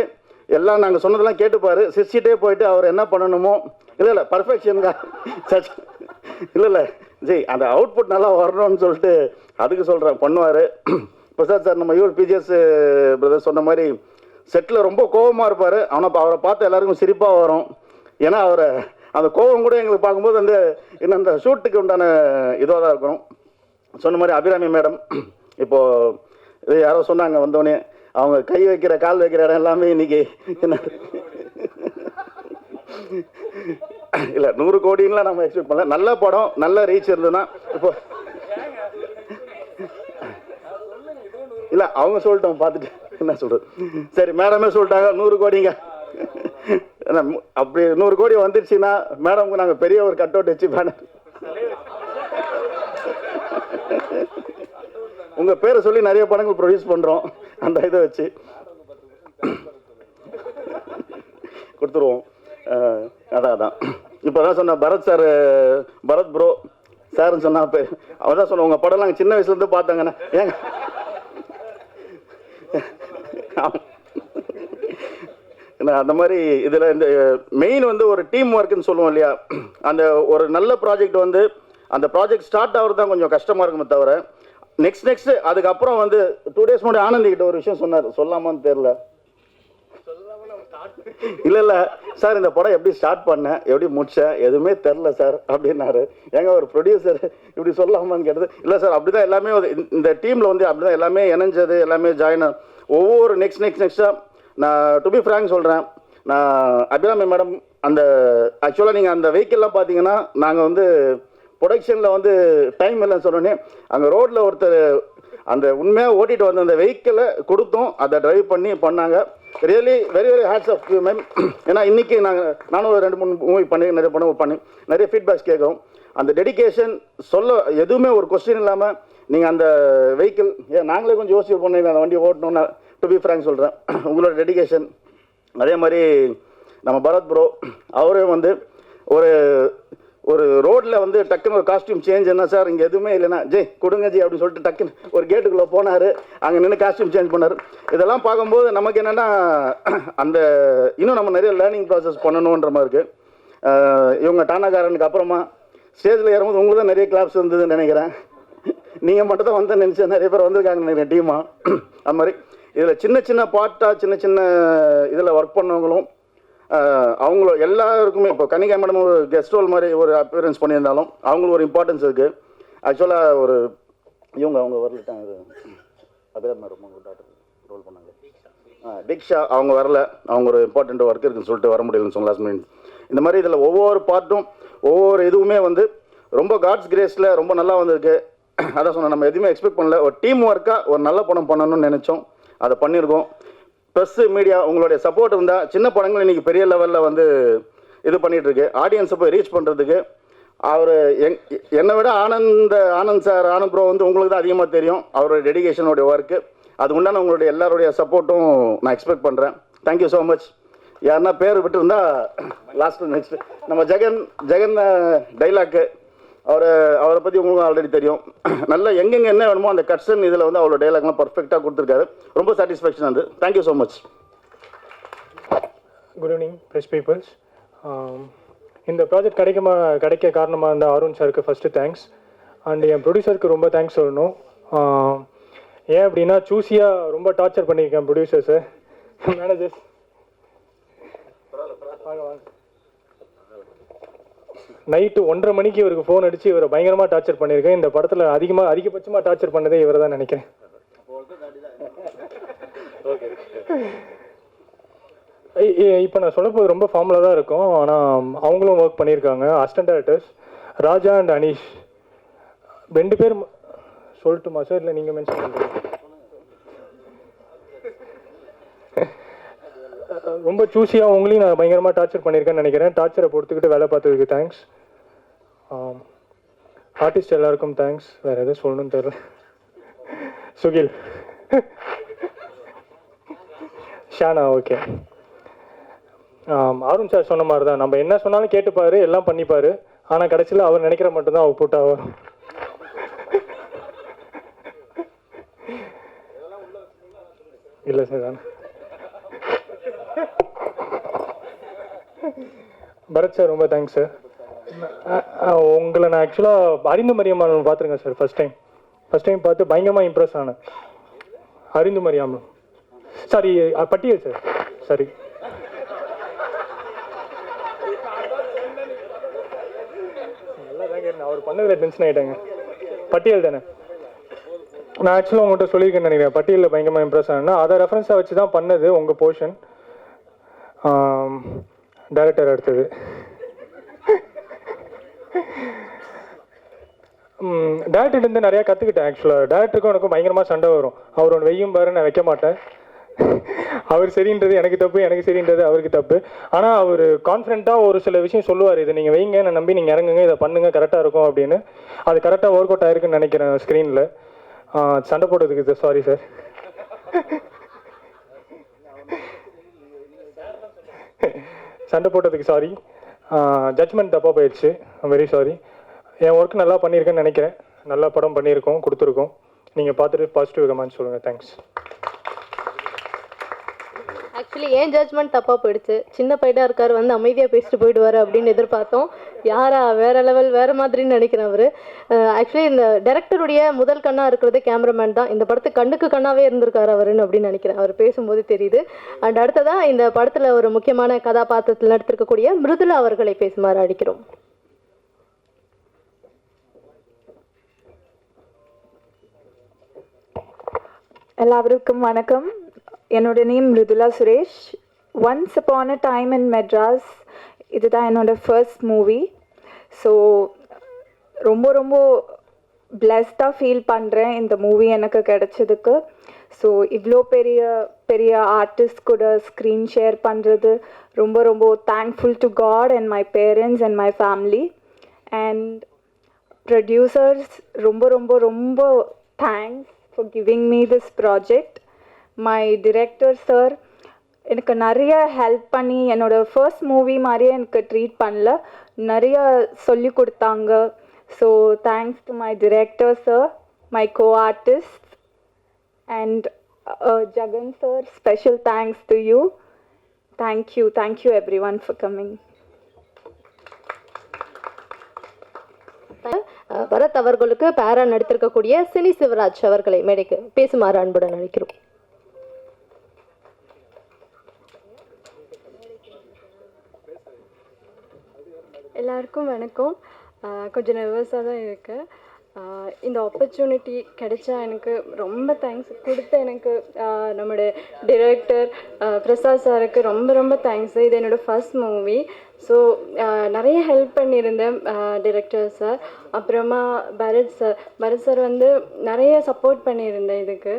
எல்லாம் நாங்கள் சொன்னதெல்லாம் கேட்டுப்பார், சிரிச்சிட்டே போயிட்டு அவர் என்ன பண்ணணுமோ. இல்லை பர்ஃபெக்ஷனுக்கா இல்லை ஜி அந்த அவுட்புட் நல்லா வரணும்னு சொல்லிட்டு அதுக்கு சொல்கிறேன், பண்ணுவார். பிரசாத் சார் நம்ம பிஜிஎஸ் பிரதர் சொன்ன மாதிரி செட்டில் ரொம்ப கோபமாக இருப்பார். ஆனால் அவரை பார்த்து எல்லாருக்கும் சிரிப்பாக வரும். ஏன்னா அவரை அந்த கோபம் கூட எங்களுக்கு பார்க்கும்போது அந்த இன்னும் அந்த ஷூட்டுக்கு உண்டான இதுவாக தான் இருக்கணும். சொன்ன மாதிரி அபிராமி மேடம் இப்போது இது யாரோ சொன்னாங்க வந்தோடனே, அவங்க கை வைக்கிற கால் வைக்கிற இடம் எல்லாமே இன்னைக்கு என்ன இல்லை 100 கோடின்லாம் நம்ம எக்ஸ்பெக்ட் பண்ணல. நல்ல படம், நல்ல ரீச் இருந்ததுன்னா இப்போ இல்லை அவங்க சொல்லிட்டோம் பார்த்துட்டு என்ன சொல்கிறது. சரி மேடமே சொல்லிட்டாங்க 100 கோடிங்க. அப்படி 100 கோடி வந்துருச்சுன்னா மேடம்க்கு நாங்கள் பெரிய ஒரு கட் அவுட் வச்சு பேனர் உங்கள் பேரை சொல்லி நிறைய படங்கள் ப்ரொடியூஸ் பண்ணுறோம். அந்த இதை வச்சு கொடுத்துருவோம். அதான் இப்போ தான் சொன்ன பரத் சார், பரத் ப்ரோ சார்ன்னு சொன்னா அவர் தான் சொன்ன உங்கள் படம்லாம் சின்ன வயசுலேருந்து பார்த்தாங்கண்ணா. ஏங்க அந்த மாதிரி இதில் இந்த மெயின் வந்து ஒரு டீம் ஒர்க்குன்னு சொல்லுவோம் இல்லையா, அந்த ஒரு நல்ல ப்ராஜெக்ட் வந்து அந்த ப்ராஜெக்ட் ஸ்டார்ட் ஆகிறது தான் கொஞ்சம் கஷ்டமாக இருக்குமே தவிர நெக்ஸ்ட் அதுக்கப்புறம் வந்து 2 days முன்னாடி ஆனந்திக்கிட்ட ஒரு விஷயம் சொன்னார், சொல்லாமான்னு தெரில. இல்லை சார் இந்த படம் எப்படி ஸ்டார்ட் பண்ணேன், எப்படி முடித்தேன் எதுவுமே தெரில சார் அப்படின்னாரு. ஏங்க ஒரு ப்ரொடியூசர் இப்படி சொல்லாமான்னு கேட்டது. இல்லை சார் அப்படி தான் எல்லாமே இந்த டீமில் வந்து அப்படி தான் எல்லாமே இணைஞ்சது, எல்லாமே ஜாயின் ஒவ்வொரு நெக்ஸ்ட்டாக. நான் டு பி ஃப்ராங்க் சொல்கிறேன், நான் அபிராமி மேடம் அந்த ஆக்சுவலாக நீங்கள் அந்த வெஹிக்கிள்லாம் பார்த்தீங்கன்னா நாங்கள் வந்து ப்ரொடக்ஷனில் வந்து டைம் இல்லைன்னு சொன்னோன்னே அங்கே ரோட்டில் ஒருத்தர் அந்த உண்மையாக ஓட்டிகிட்டு வந்த அந்த வெஹிக்கிளை கொடுத்தோம், அதை ட்ரைவ் பண்ணி பண்ணாங்க. Really very very hats off you ma'am. ஏன்னா இன்றைக்கி நானும் ஒரு 2-3 மூவி பண்ணி நிறைய படம் பண்ணி நிறைய ஃபீட்பேக்ஸ் கேட்கும். அந்த டெடிகேஷன் சொல்ல எதுவுமே ஒரு கொஸ்டின் இல்லாமல் நீங்கள் அந்த வெஹிக்கிள் நாங்களே கொஞ்சம் யோசிச்சு பண்ணி அந்த வண்டி ஓட்டணும்னு டு பி ஃப்ராங்க் சொல்கிறேன். உங்களோட டெடிகேஷன் அதே மாதிரி நம்ம பரத் ப்ரோ அவரே வந்து ஒரு ரோட்டில் வந்து டக்குன்னு ஒரு காஸ்டியூம் சேஞ்ச் என்ன சார் இங்கே எதுவுமே இல்லைன்னா ஜெய் கொடுங்க ஜி அப்படின்னு சொல்லிட்டு டக்குன்னு ஒரு கேட்டுக்குள்ளே போனார், அங்கே நின்று காஸ்டியூம் சேஞ்ச் பண்ணார். இதெல்லாம் பார்க்கும்போது நமக்கு என்னென்னா அந்த இன்னும் நம்ம நிறைய லேர்னிங் ப்ராசஸ் பண்ணணுன்ற மாதிரி இருக்குது. இவங்க டானாகாரனுக்கு அப்புறமா ஸ்டேஜில் ஏறும்போது உங்களுக்கு தான் நிறைய கிளாப்ஸ் இருந்ததுன்னு நினைக்கிறேன். நீங்கள் மட்டும் தான் வந்து நினச்சேன், நிறைய பேர் வந்திருக்காங்க நிறைய டீமாக. அது மாதிரி இதில் சின்ன பார்ட்டாக சின்ன இதில் ஒர்க் பண்ணவங்களும் அவங்களும் எல்லாருக்குமே இப்போ கன்னிகா மேடம் ஒரு கெஸ்ட் ரோல் மாதிரி ஒரு அப்பியரன்ஸ் பண்ணியிருந்தாலும் அவங்களுக்கு ஒரு இம்பார்ட்டன்ஸ் இருக்குது. ஆக்சுவலாக ஒரு அவங்க வரலிட்டாங்க, அபிராம் மேடம் அவங்க டாக்டர் ரோல் பண்ணாங்க, தீக்ஷா அவங்க வரல, அவங்க ஒரு இம்பார்ட்டண்ட் ஒர்க் இருக்குன்னு சொல்லிட்டு வர முடியலன்னு சொன்ன லாஸ்ட் மினிட். இந்த மாதிரி இதில் ஒவ்வொரு பார்ட்டும் ஒவ்வொரு இதுவுமே வந்து ரொம்ப காட்ஸ் கிரேஸில் ரொம்ப நல்லா வந்திருக்கு. அதான் சொன்னேன், நம்ம எதுவுமே எக்ஸ்பெக்ட் பண்ணல, ஒரு டீம் ஒர்க்காக ஒரு நல்ல படம் பண்ணணும்னு நினச்சோம், அதை பண்ணியிருக்கோம். ப்ரெஸ்ஸு மீடியா உங்களுடைய சப்போர்ட் இருந்தால் சின்ன படங்கள் இன்றைக்கி பெரிய லெவலில் வந்து இது பண்ணிகிட்ருக்கு. ஆடியன்ஸை போய் ரீச் பண்ணுறதுக்கு அவர் என்னை விட ஆனந்த் சார் ஆனந்த் ப்ரோ வந்து உங்களுக்கு தான் அதிகமாக தெரியும் அவருடைய டெடிகேஷனுடைய ஒர்க்கு. அது உண்டான உங்களுடைய எல்லாருடைய சப்போர்ட்டும் நான் எக்ஸ்பெக்ட் பண்ணுறேன். Thank you so much. யாருன்னா பேர் விட்டுருந்தா நெக்ஸ்ட் நம்ம ஜெகன் டைலாக்கு அவரை பற்றி உங்களுக்கு ஆல்ரெடி தெரியும். நல்லா எங்கெங்கே என்ன வேணுமோ அந்த கட்ஸன் இதில் வந்து அவரோட டைலாக்லாம் பர்ஃபெக்டாக கொடுத்துருக்காரு. ரொம்ப சாட்டிஸ்ஃபேக்ஷன் அது. Thank you so much. Good evening press peoples. இந்த ப்ராஜெக்ட் கிடைக்க காரணமாக இருந்த அருண் சாருக்கு ஃபஸ்ட்டு தேங்க்ஸ். அண்ட் என் ப்ரொடியூசருக்கு ரொம்ப தேங்க்ஸ் சொல்லணும். ஏன் அப்படின்னா சூஸியாக ரொம்ப டார்ச்சர் பண்ணியிருக்கேன் ப்ரொடியூசர்ஸை, மேனேஜர்ஸ். வாங்க நைட்டு 1:30 மணிக்கு இவருக்கு ஃபோன் அடித்து இவரை பயங்கரமாக டார்ச்சர் பண்ணியிருக்கேன். இந்த படத்தில் அதிகபட்சமாக டார்ச்சர் பண்ணதே இவரை தான் நினைக்கிறேன். இப்போ நான் சொல்லப்போது ரொம்ப ஃபார்முலாக தான் இருக்கும், ஆனால் அவங்களும் ஒர்க் பண்ணியிருக்காங்க. Assistant directors Raja and Aneesh 2 பேர். சொல்லட்டுமா சார், இல்லை நீங்கள் மென்ஷன் பண்ணுறீங்க? ரொம்ப சூஸியாக உங்களையும் நான் பயங்கரமாக டார்ச்சர் பண்ணியிருக்கேன்னு நினைக்கிறேன். டார்ச்சரை பொறுத்துக்கிட்டு வேலை பார்த்ததுக்கு தேங்க்ஸ். ஆர்டிஸ்ட் எல்லாருக்கும் தேங்க்ஸ். வேறு எதுவும் சொல்லணும்னு தெரியல. சுகில், ஷானா, ஓகே. அருண் சார் சொன்ன மாதிரி தான், நம்ம என்ன சொன்னாலும் கேட்டுப்பாரு, எல்லாம் பண்ணிப்பாரு. ஆனால் கடைசியில் அவர் நினைக்கிற மட்டும்தான் அவர் போட்டு ஆகும். இல்லை சார். பரத் சார் ரொம்ப தேங்க்ஸ் சார். உங்களை நான் ஆக்சுவலாக அறிந்து மரியாமல் பார்த்துருக்கேன் சார். ஃபஸ்ட் டைம் பார்த்து பயங்கரமாக இம்ப்ரெஸ் ஆனேன். அறிந்து மரியாமல், சாரி பட்டியல் சார், சாரி. நல்லா தாங்க இருந்தேன், அவர் பண்ணதில் டென்ஷன் ஆகிட்டாங்க. பட்டியல் தானே, நான் ஆக்சுவலாக உங்கள்கிட்ட சொல்லியிருக்கேன்னு நினைக்கிறேன். பட்டியலில் பயங்கரமாக இம்ப்ரெஸ் ஆனேன்னா அதை ரெஃபரன்ஸாக வச்சு தான் பண்ணது உங்கள் போர்ஷன். டைரக்டர் அடுத்தது டேரக்டர்லேருந்து நிறையா கற்றுக்கிட்டேன். ஆக்சுவலாக டேரக்டருக்கும் எனக்கும் பயங்கரமாக சண்டை வரும். அவர் ஒன்று வெய்யும் பாரு, நான் வைக்க மாட்டேன். அவர் சரின்றது எனக்கு தப்பு, எனக்கு சரின்றது அவருக்கு தப்பு. ஆனால் அவர் கான்ஃபிடென்ட்டாக ஒரு சில விஷயம் சொல்லுவார், இதை நீங்கள் வைங்க, நான் நம்பி நீங்கள் இறங்குங்க, இதை பண்ணுங்கள், கரெக்டாக இருக்கும் அப்படின்னு. அது கரெக்டாக ஒர்க் அவுட் ஆயிருக்குன்னு நினைக்கிறேன் ஸ்க்ரீனில். சண்டை போடுறதுக்கு சாரி சார். சண்டை போட்டதுக்கு சாரி. ஜட்ஜ்மெண்ட் தப்பாக போயிடுச்சு, வெரி சாரி. என் ஒர்க் நல்லா பண்ணியிருக்கேன்னு நினைக்கிறேன். நல்லா படம் பண்ணியிருக்கோம், கொடுத்துருக்கோம். நீங்கள் பார்த்துட்டு பாசிட்டிவ் கமெண்ட்ஸ் சொல்லுங்கள். தேங்க்ஸ். ஆக்சுவலி ஏன் ஜட்ஜ்மெண்ட் தப்பாக போயிடுச்சு. சின்ன பையனாக இருக்கார், வந்து அமைதியாக பேசிட்டு போயிடுவார் அப்படின்னு எதிர்பார்த்தோம். யாரா வேறு லெவல், வேறு மாதிரின்னு நினைக்கிறேன் அவர். ஆக்சுவலி இந்த டைரக்டருடைய முதல் கண்ணாக இருக்கிறது கேமராமேன் தான். இந்த படத்துக்கு கண்ணுக்கு கண்ணாவே இருந்திருக்காரு அவருன்னு அப்படின்னு நினைக்கிறேன். அவர் பேசும்போது தெரியுது. அண்ட் அடுத்ததாக இந்த படத்தில் ஒரு முக்கியமான கதாபாத்திரத்தில் நடித்திருக்கக்கூடிய மிருதுளா அவர்களை பேசுமாறு அழைக்கிறோம். எல்லாருக்கும் வணக்கம். என்னோட name Mridula Suresh. Once upon a time in Madras இதுதான் என்னோட ஃபர்ஸ்ட் மூவி. ஸோ ரொம்ப ரொம்ப பிளெஸ்டாக ஃபீல் பண்ணுறேன் இந்த மூவி எனக்கு கிடைச்சதுக்கு. ஸோ இவ்வளோ பெரிய பெரிய ஆர்டிஸ்ட் கூட ஸ்க்ரீன் ஷேர் பண்ணுறது ரொம்ப ரொம்ப thankful to God and my parents and my family. And producers ரொம்ப ரொம்ப ரொம்ப thanks for giving me this project. My director sir எனக்கு நிறைய ஹெல்ப் பண்ணி என்னோட ஃபர்ஸ்ட் மூவி மாதிரியே எனக்கு ட்ரீட் பண்ணல, நிறைய சொல்லி கொடுத்தாங்க. So thanks to my director sir, my co artist and Jagan sir, special thanks to you. Thank you everyone for coming. Bharath அவர்களுக்கு பேரா நடித்திருக்கக்கூடிய சினி சிவராஜ் அவர்களை மேடைக்கு பேசுமாறு அன்புடன் அழைக்கிறோம். எல்லாருக்கும் வணக்கம். கொஞ்சம் நர்வஸாக தான் இருக்கு. இந்த ஆப்பர்ச்சுனிட்டி கிடைச்சா எனக்கு ரொம்ப தேங்க்ஸ். கொடுத்த எனக்கு நம்மளோட டிரெக்டர் பிரசாத் சாருக்கு ரொம்ப ரொம்ப தேங்க்ஸ். இது என்னோடய ஃபர்ஸ்ட் மூவி. ஸோ நிறைய ஹெல்ப் பண்ணியிருந்தேன் டிரெக்டர் சார். அப்புறமா பரத் சார் வந்து நிறைய சப்போர்ட் பண்ணியிருந்தேன் இதுக்கு.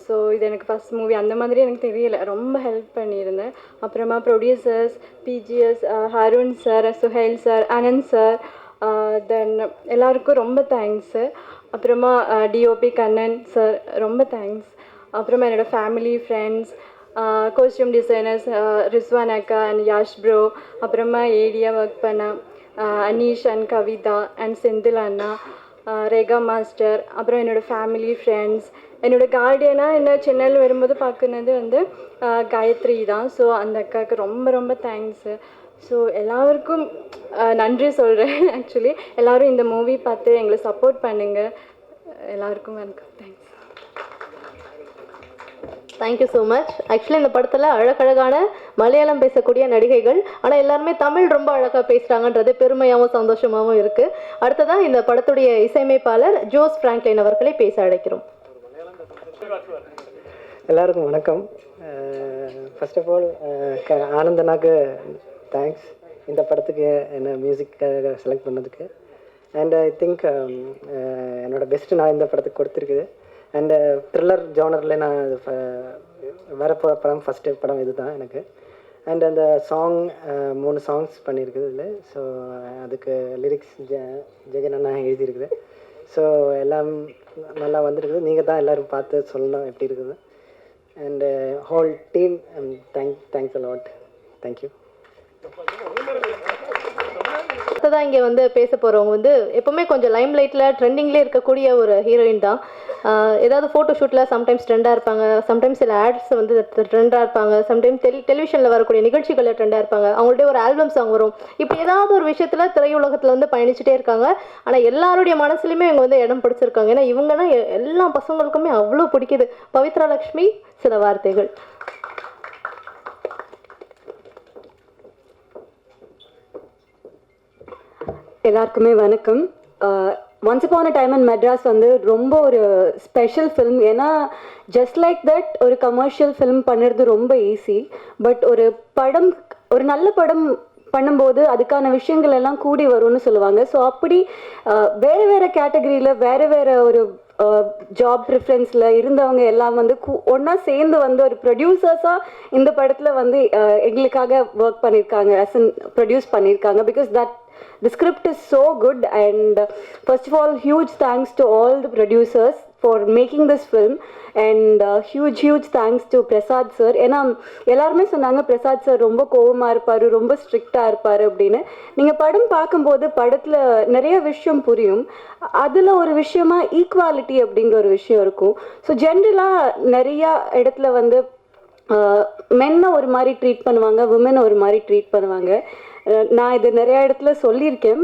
ஸோ இது எனக்கு ஃபஸ்ட் மூவி, அந்த மாதிரி எனக்கு தெரியல, ரொம்ப ஹெல்ப் பண்ணியிருந்தேன். அப்புறமா producers BGS, Harun sir, Suhail sir, Anand sir, then எல்லாருக்கும் ரொம்ப தேங்க்ஸு. அப்புறமா டிஓபி கண்ணன் சார் ரொம்ப தேங்க்ஸ். அப்புறமா என்னோடய family, friends, costume designers Rizwan அக்கா அண்ட் யாஷ் ப்ரோ, அப்புறமா ஏடியாக ஒர்க் பண்ண அனீஷ் அண்ட் கவிதா அண்ட் செந்தில் அண்ணா, ரேகா மாஸ்டர், அப்புறம் என்னோடய ஃபேமிலி, ஃப்ரெண்ட்ஸ், என்னோடய கார்டியனாக என்ன சென்னையில் வரும்போது பார்க்குனது வந்து காயத்ரி தான். ஸோ அந்த அக்காவுக்கு ரொம்ப ரொம்ப தேங்க்ஸு. ஸோ எல்லாருக்கும் நன்றி சொல்கிறேன். ஆக்சுவலி எல்லோரும் இந்த மூவி பார்த்து எங்களை சப்போர்ட் பண்ணுங்கள். எல்லாருக்கும் வணக்கம். Thanks. Thank you so much. Actually இந்த படத்தில் அழகழகான மலையாளம் பேசக்கூடிய நடிகைகள், ஆனால் எல்லாருமே தமிழ் ரொம்ப அழகாக பேசுகிறாங்கன்றது பெருமையாகவும் சந்தோஷமாகவும் இருக்குது. அடுத்ததான் இந்த படத்துடைய இசையமைப்பாளர் ஜோஸ் ஃப்ராங்க்லின் அவர்களை பேச அழைக்கிறோம். எல்லாருக்கும் வணக்கம். ஃபர்ஸ்ட் ஆஃப் ஆல் ஆனந்தனாக்கு தேங்க்ஸ் இந்த படத்துக்கு என்ன மியூசிக்காக செலக்ட் பண்ணதுக்கு. அண்ட் ஐ திங்க் என்னோடய பெஸ்ட்டு நான் இந்த படத்துக்கு கொடுத்துருக்குது. அண்டு த்ரில்லர் ஜானரில் நான் வர படம் ஃபஸ்ட்டு படம் இது தான் எனக்கு. அண்ட் அந்த சாங் 3 சாங்ஸ் பண்ணியிருக்குது இதில். ஸோ அதுக்கு லிரிக்ஸ் ஜெகன் அண்ணா எழுதியிருக்குது. ஸோ எல்லாம் நல்லா வந்திருக்குது. நீங்கள் தான் எல்லோரும் பார்த்து சொல்லணும் எப்படி இருக்குது. And whole team thanks a lot. Thank you. அடுத்ததான் இங்கே வந்து பேச போகிறவங்க வந்து எப்போவுமே கொஞ்சம் லைம் லைட்டில் ட்ரெண்டிங்லேயே இருக்கக்கூடிய ஒரு ஹீரோயின் தான். ஏதாவது ஃபோட்டோ ஷூட்டில் சம்டைம்ஸ் ட்ரெண்டாக இருப்பாங்க, சம்டைம்ஸ் சில ஆட்ஸ் வந்து ட்ரெண்டாக இருப்பாங்க, சம்டைம்ஸ் டெலிவிஷனில் வரக்கூடிய நிகழ்ச்சிகளில் ட்ரெண்டாக இருப்பாங்க, அவங்கள்ட்ட ஒரு ஆல்பம் சாங் வரும். இப்படி ஏதாவது ஒரு விஷயத்தில் திரையுலகத்தில் வந்து பயணிச்சுட்டே இருக்காங்க. ஆனால் எல்லாருடைய மனசுலையுமே இவங்க வந்து இடம் பிடிச்சிருக்காங்க. ஏன்னா இவங்கன்னா எல்லா பசங்களுக்குமே அவ்வளோ பிடிக்குது. பவித்ரா லக்ஷ்மி, சில வார்த்தைகள். எல்லாருக்குமே வணக்கம். Once upon a time in Madras வந்து ரொம்ப ஒரு ஸ்பெஷல் ஃபிலிம். ஏன்னா ஜஸ்ட் லைக் தட் ஒரு கமர்ஷியல் ஃபிலிம் பண்ணுறது ரொம்ப ஈஸி. பட் ஒரு நல்ல படம் பண்ணும்போது அதுக்கான விஷயங்கள் எல்லாம் கூடி வரும்னு சொல்லுவாங்க. ஸோ அப்படி வேறு வேறு கேட்டகரியில் வேறு ஒரு ஜாப் ப்ரிஃபரன்ஸில் இருந்தவங்க எல்லாம் வந்து ஒன்றா சேர்ந்து வந்து ஒரு ப்ரொடியூசர்ஸாக இந்த படத்தில் வந்து எங்களுக்காக ஒர்க் பண்ணியிருக்காங்க, ப்ரொடியூஸ் பண்ணியிருக்காங்க. Because the script is so good, and first of all, huge thanks to all the producers for making this film, and huge thanks to Prasad sir. ஏன்னா எல்லாருமே சொன்னாங்க பிரசாத் சார் ரொம்ப கோவமாக இருப்பார், ரொம்ப ஸ்ட்ரிக்டாக இருப்பார் அப்படின்னு. நீங்கள் படம் பார்க்கும்போது படத்தில் நிறைய விஷயம் புரியும். அதில் ஒரு விஷயமா ஈக்குவாலிட்டி அப்படிங்கிற ஒரு விஷயம் இருக்கும். ஸோ ஜென்ரலாக நிறையா இடத்துல வந்து மென்னை ஒரு மாதிரி ட்ரீட் பண்ணுவாங்க, விமெனை ஒரு மாதிரி ட்ரீட் பண்ணுவாங்க. நான் இது நிறையா இடத்துல சொல்லியிருக்கேன்.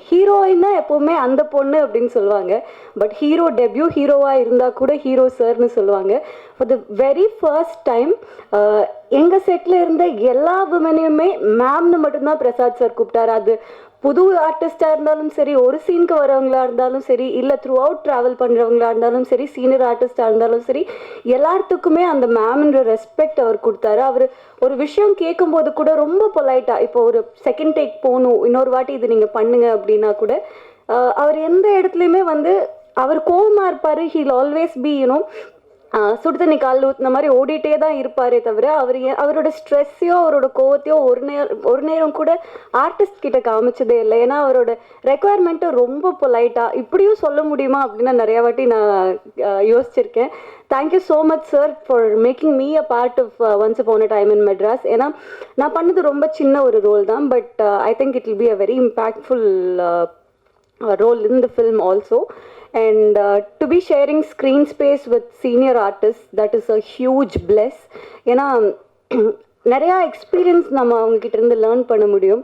ஹீரோயின்னா எப்போவுமே அந்த பொண்ணு அப்படின்னு சொல்லுவாங்க. பட் டெபியூ ஹீரோவாக இருந்தால் கூட ஹீரோ சார்னு சொல்லுவாங்க. For the very first time எங்கள் செட்டில் இருந்த எல்லா விமனையுமே மேம்னு மட்டும்தான் பிரசாத் சார் கூப்பிட்டாரு. அது புது ஆர்டிஸ்டாக இருந்தாலும் சரி, ஒரு சீனுக்கு வரவங்களா இருந்தாலும் சரி, இல்லை த்ரூ அவுட் ட்ராவல் பண்ணுறவங்களா இருந்தாலும் சரி, சீனியர் ஆர்டிஸ்டாக இருந்தாலும் சரி, எல்லாத்துக்குமே அந்த மேம்ன்ற ரெஸ்பெக்ட் அவர் கொடுத்தாரு. அவர் ஒரு விஷயம் கேட்கும்போது கூட ரொம்ப பொலைட்டாக, இப்போ ஒரு செகண்ட் டேக் போகணும், இன்னொரு வாட்டி இது நீங்கள் பண்ணுங்க அப்படின்னா கூட அவர் எந்த இடத்துலையுமே வந்து அவர் கோவமாக இருப்பார். ஹீல் ஆல்வேஸ் பி சுடு தண்ணி கால் ஊற்றின மாதிரி ஓடிட்டே தான் இருப்பாரே தவிர அவரோட ஸ்ட்ரெஸ்ஸையோ அவரோட கோவத்தையோ ஒரு நேரம் கூட ஆர்டிஸ்ட் கிட்ட காமிச்சதே இல்லை. ஏன்னா அவரோட ரெக்குவயர்மெண்ட்டும் ரொம்ப பொலைட்டாக இப்படியும் சொல்ல முடியுமா அப்படின்னு நிறையா வாட்டி நான் யோசிச்சிருக்கேன். Thank you so much sir for making me a part of once upon a time in Madras. ஏன்னா நான் பண்ணது ரொம்ப சின்ன ஒரு ரோல் தான். But I think it will be a very impactful role in the film also, and to be sharing screen space with senior artists, that is a huge bless. ஏன்னா நிறையா experience நம்ம அவங்கக்கிட்ட இருந்து லேர்ன் பண்ண முடியும்.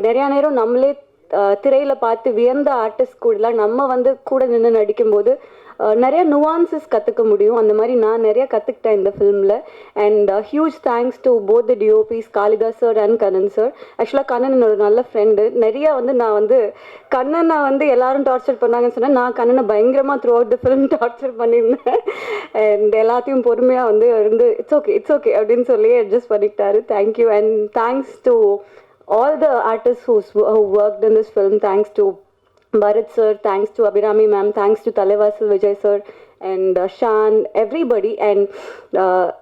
நிறையா நேரம் நம்மளே திரையில் பார்த்து வியந்த ஆர்டிஸ்ட் கூடலாம் நம்ம வந்து கூட நின்று நடிக்கும்போது நிறைய நுவான்சஸ் கற்றுக்க முடியும். அந்த மாதிரி நான் நிறையா கற்றுக்கிட்டேன் இந்த ஃபிலிமில். And huge thanks to both the DOPs, Kalidas sir and Kannan sir. ஆக்சுவலாக கண்ணன் என்னோட நல்ல ஃப்ரெண்டு. நிறையா வந்து நான் வந்து கண்ணனை வந்து எல்லாரும் டார்ச்சர் பண்ணாங்கன்னு சொன்னேன். நான் கண்ணனை பயங்கரமாக throughout the film torture பண்ணியிருந்தேன். அண்ட் எல்லாத்தையும் பொறுமையாக வந்து இருந்து இட்ஸ் ஓகே அப்படின்னு சொல்லி அட்ஜஸ்ட் பண்ணிக்கிட்டாரு. Thank you. And thanks to all the artists who worked in this film. Thanks to Bharat sir, thanks to Abhirami ma'am, thanks to Talevasil Vijay sir and Shan, everybody. And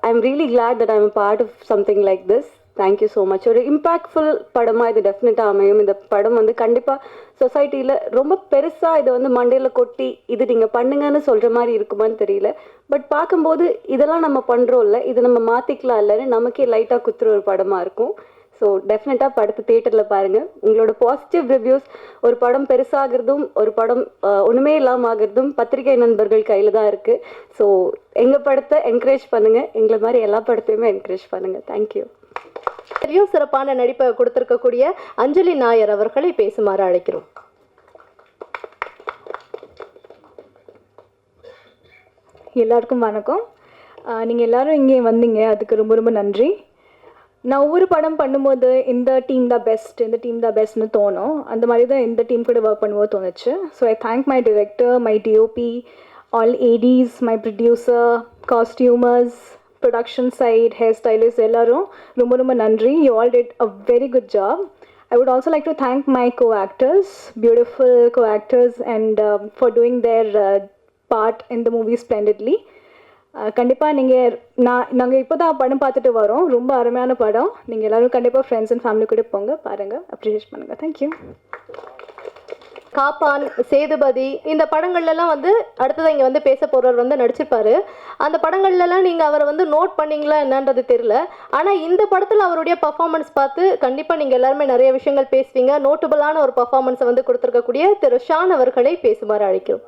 I'm really glad that I'm a part of something like this. Thank you so much. ஒரு impactful படமாக இது டெஃபினட்டாக அமையும். இந்த படம் வந்து கண்டிப்பாக சொசைட்டியில் ரொம்ப பெருசாக இதை வந்து மண்டையில் கொட்டி இது நீங்கள் பண்ணுங்கன்னு சொல்கிற மாதிரி இருக்குமான்னு தெரியல. பட் பார்க்கும்போது இதெல்லாம் நம்ம பண்ணுறோம்ல, இது நம்ம மாற்றிக்கலாம் இல்லைன்னு நமக்கே லைட்டாக குத்துற ஒரு படமாக இருக்கும். ஸோ டெஃபினட்டாக படத்தை தியேட்டரில் பாருங்கள். உங்களோட பாசிட்டிவ் ரிவ்யூஸ், ஒரு படம் பெருசாகிறதும் ஒரு படம் ஒன்றுமே இல்லாமல் ஆகிறதும் பத்திரிகை நண்பர்கள் கையில் தான் இருக்குது. ஸோ எங்கள் படத்தை என்கரேஜ் பண்ணுங்கள், எங்களை மாதிரி எல்லா படத்தையுமே என்கரேஜ் பண்ணுங்கள். தேங்க்யூ. சரியும் சிறப்பான நடிப்பை கொடுத்திருக்கக்கூடிய அஞ்சலி நாயர் அவர்களை பேசுமாறு அழைக்கிறோம். எல்லாருக்கும் வணக்கம். நீங்கள் எல்லோரும் இங்கே வந்தீங்க, அதுக்கு ரொம்ப ரொம்ப நன்றி. நான் ஒவ்வொரு படம் பண்ணும்போது இந்த டீம் தான் பெஸ்ட்னு தோணும். அந்த மாதிரி தான் இந்த டீம் கூட ஒர்க் பண்ணும்போது தோணுச்சு. So I thank my director, my DOP, all ADs, my producer, costumers, production side, hair stylist எல்லாரும் ரொம்ப ரொம்ப நன்றி. You all did a very good job. I would also like to thank my co-actors, beautiful co-actors, and for doing their part in the movie splendidly. கண்டிப்பாக நீங்கள் நாங்கள் இப்போ தான் படம் பார்த்துட்டு வரோம். ரொம்ப அருமையான படம். நீங்கள் எல்லோரும் கண்டிப்பாக ஃப்ரெண்ட்ஸ் அண்ட் ஃபேமிலி கூட போங்க, பாருங்கள், அப்ரிஷியேட் பண்ணுங்கள். தேங்க்யூ. காப்பான், சேதுபதி இந்த படங்கள்லாம் வந்து அடுத்ததான் இங்கே வந்து பேச போகிறவர் வந்து நடிச்சிருப்பாரு. அந்த படங்கள்லாம் நீங்கள் அவரை வந்து நோட் பண்ணீங்களா என்னன்றது தெரியல. ஆனால் இந்த படத்தில் அவருடைய பர்ஃபார்மன்ஸ் பார்த்து கண்டிப்பாக நீங்கள் எல்லாருமே நிறைய விஷயங்கள் பேசுவீங்க. நோட்டபுளான ஒரு பர்ஃபார்மன்ஸை வந்து கொடுத்துருக்கக்கூடிய திரு ஷான் அவர்களை பேசுமாறு அழைக்கிறோம்.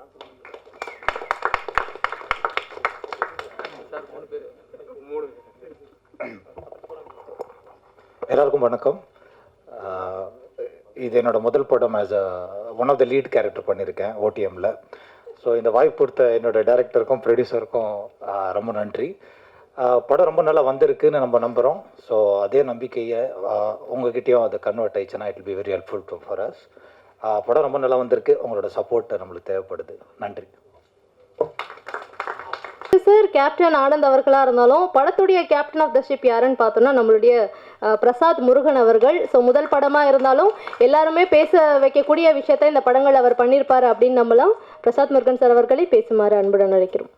எல்லாருக்கும் வணக்கம். இது என்னோட முதல் படம். As one of the lead character பண்ணியிருக்கேன் ஓடிஎம்மில். ஸோ இந்த வாய்ப்பு கொடுத்த என்னோட டைரக்டருக்கும் ப்ரொடியூசருக்கும் ரொம்ப நன்றி. படம் ரொம்ப நல்லா வந்திருக்குன்னு நம்ம நம்புகிறோம். ஸோ அதே நம்பிக்கையை உங்ககிட்டயும் அதை கன்வெர்ட் ஆயிடுச்சுன்னா it will be very helpful to for us. படம் ரொம்ப நல்லா வந்திருக்கு. உங்களோட சப்போர்ட் நம்மளுக்கு தேவைப்படுது. நன்றி சார். கேப்டன் ஆனந்த் அவர்களாக இருந்தாலும் படத்துடைய கேப்டன் ஆஃப் த ஷிப் யாருன்னு பார்த்தோம்னா நம்மளுடைய பிரசாத் முருகன் அவர்கள். ஸோ முதல் படமாக இருந்தாலும் எல்லாருமே பேச வைக்கக்கூடிய விஷயத்தை இந்த படங்கள் அவர் பண்ணியிருப்பார் அப்படின்னு நம்பலாம். பிரசாத் முருகன் சார் அவர்களை பேசுமாறு அன்புடன் அழைக்கிறோம்.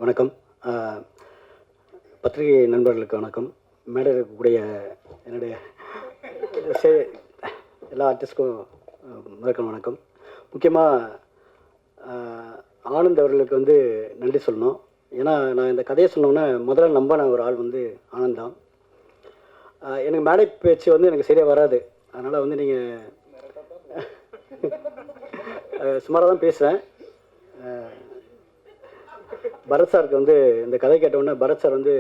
வணக்கம். பத்திரிகை நண்பர்களுக்கு வணக்கம். மேடை இருக்கக்கூடிய என்னுடைய எல்லா ஆர்டிஸ்ட்க்கும் முதற்கண் வணக்கம். முக்கியமாக ஆனந்த் அவர்களுக்கு வந்து நன்றி சொல்லணும். ஏன்னா நான் இந்த கதையை சொன்னோன்னே முதல்ல நம்பின ஒரு ஆள் வந்து ஆனந்த் தான். எனக்கு மேடை பேச்சு வந்து எனக்கு சரியாக வராது. அதனால் வந்து நீங்கள் சுமாராக தான் பேசுவேன். பரத் சாருக்கு வந்து இந்த கதை கேட்டவுடனே பரத் சார் வந்து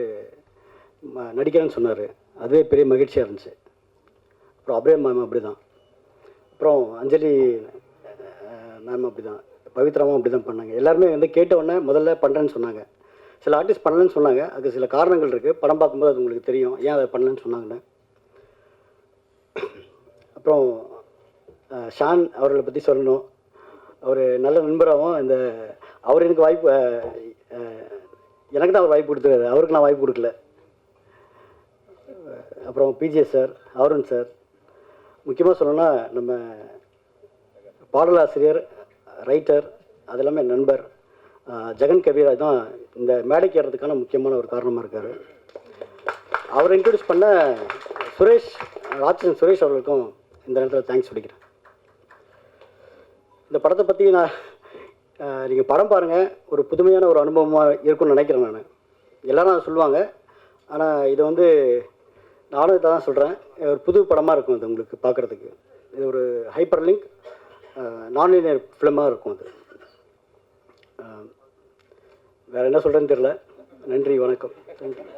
நடிக்கிறேன்னு சொன்னார். அதுவே பெரிய மகிழ்ச்சியாக இருந்துச்சு. அப்புறம் அப்ரே மேம் அப்படி தான், அப்புறம் அஞ்சலி மேம் அப்படி தான், பவித்ராவும் அப்படி தான் பண்ணாங்க. எல்லாருமே வந்து கேட்டவுடனே முதல்ல பண்ணுறேன்னு சொன்னாங்க. சில ஆர்டிஸ்ட் பண்ணலன்னு சொன்னாங்க. அதுக்கு சில காரணங்கள் இருக்குது. படம் பார்க்கும்போது அது உங்களுக்கு தெரியும் ஏன் அதை பண்ணலன்னு சொன்னாங்கன்னு. அப்புறம் ஷான் அவர்களை பற்றி சொல்லணும். அவர் நல்ல நண்பராகவும் அவர் எனக்கு வாய்ப்பு எனக்கு தான் அவர் வாய்ப்பு கொடுத்துருக்காரு, அவருக்கு நான் வாய்ப்பு கொடுக்கல. அப்புறம் பிஜே சார், அருண் சார், முக்கியமாக சொல்லணும்னா நம்ம பாடலாசிரியர், ரைட்டர், அது எல்லாமே நண்பர் ஜெகன் கபீராஜ் தான் இந்த மேடைக்கு ஏறதுக்கான முக்கியமான ஒரு காரணமாக இருக்கார். அவரை இன்ட்ரடியூஸ் பண்ண ராட்சசன் சுரேஷ் அவர்களுக்கும் இந்த நேரத்தில் தேங்க்ஸ் சொல்லிக்கிறேன். இந்த படத்தை பற்றி நீங்கள் படம் பாருங்கள், ஒரு புதுமையான ஒரு அனுபவமாக இருக்கும்னு நினைக்கிறேன். நான் எல்லோரும் அதை சொல்லுவாங்க. ஆனால் இது வந்து நானும் இதை தான் சொல்கிறேன், ஒரு புது படமாக இருக்கும் அது உங்களுக்கு பார்க்குறதுக்கு. இது ஒரு ஹைப்பர் லிங்க் நான்லீனியர் ஃபிலிமாக இருக்கும். அது வேறு என்ன சொல்கிறேன்னு தெரியல. நன்றி, வணக்கம். தேங்க்யூ.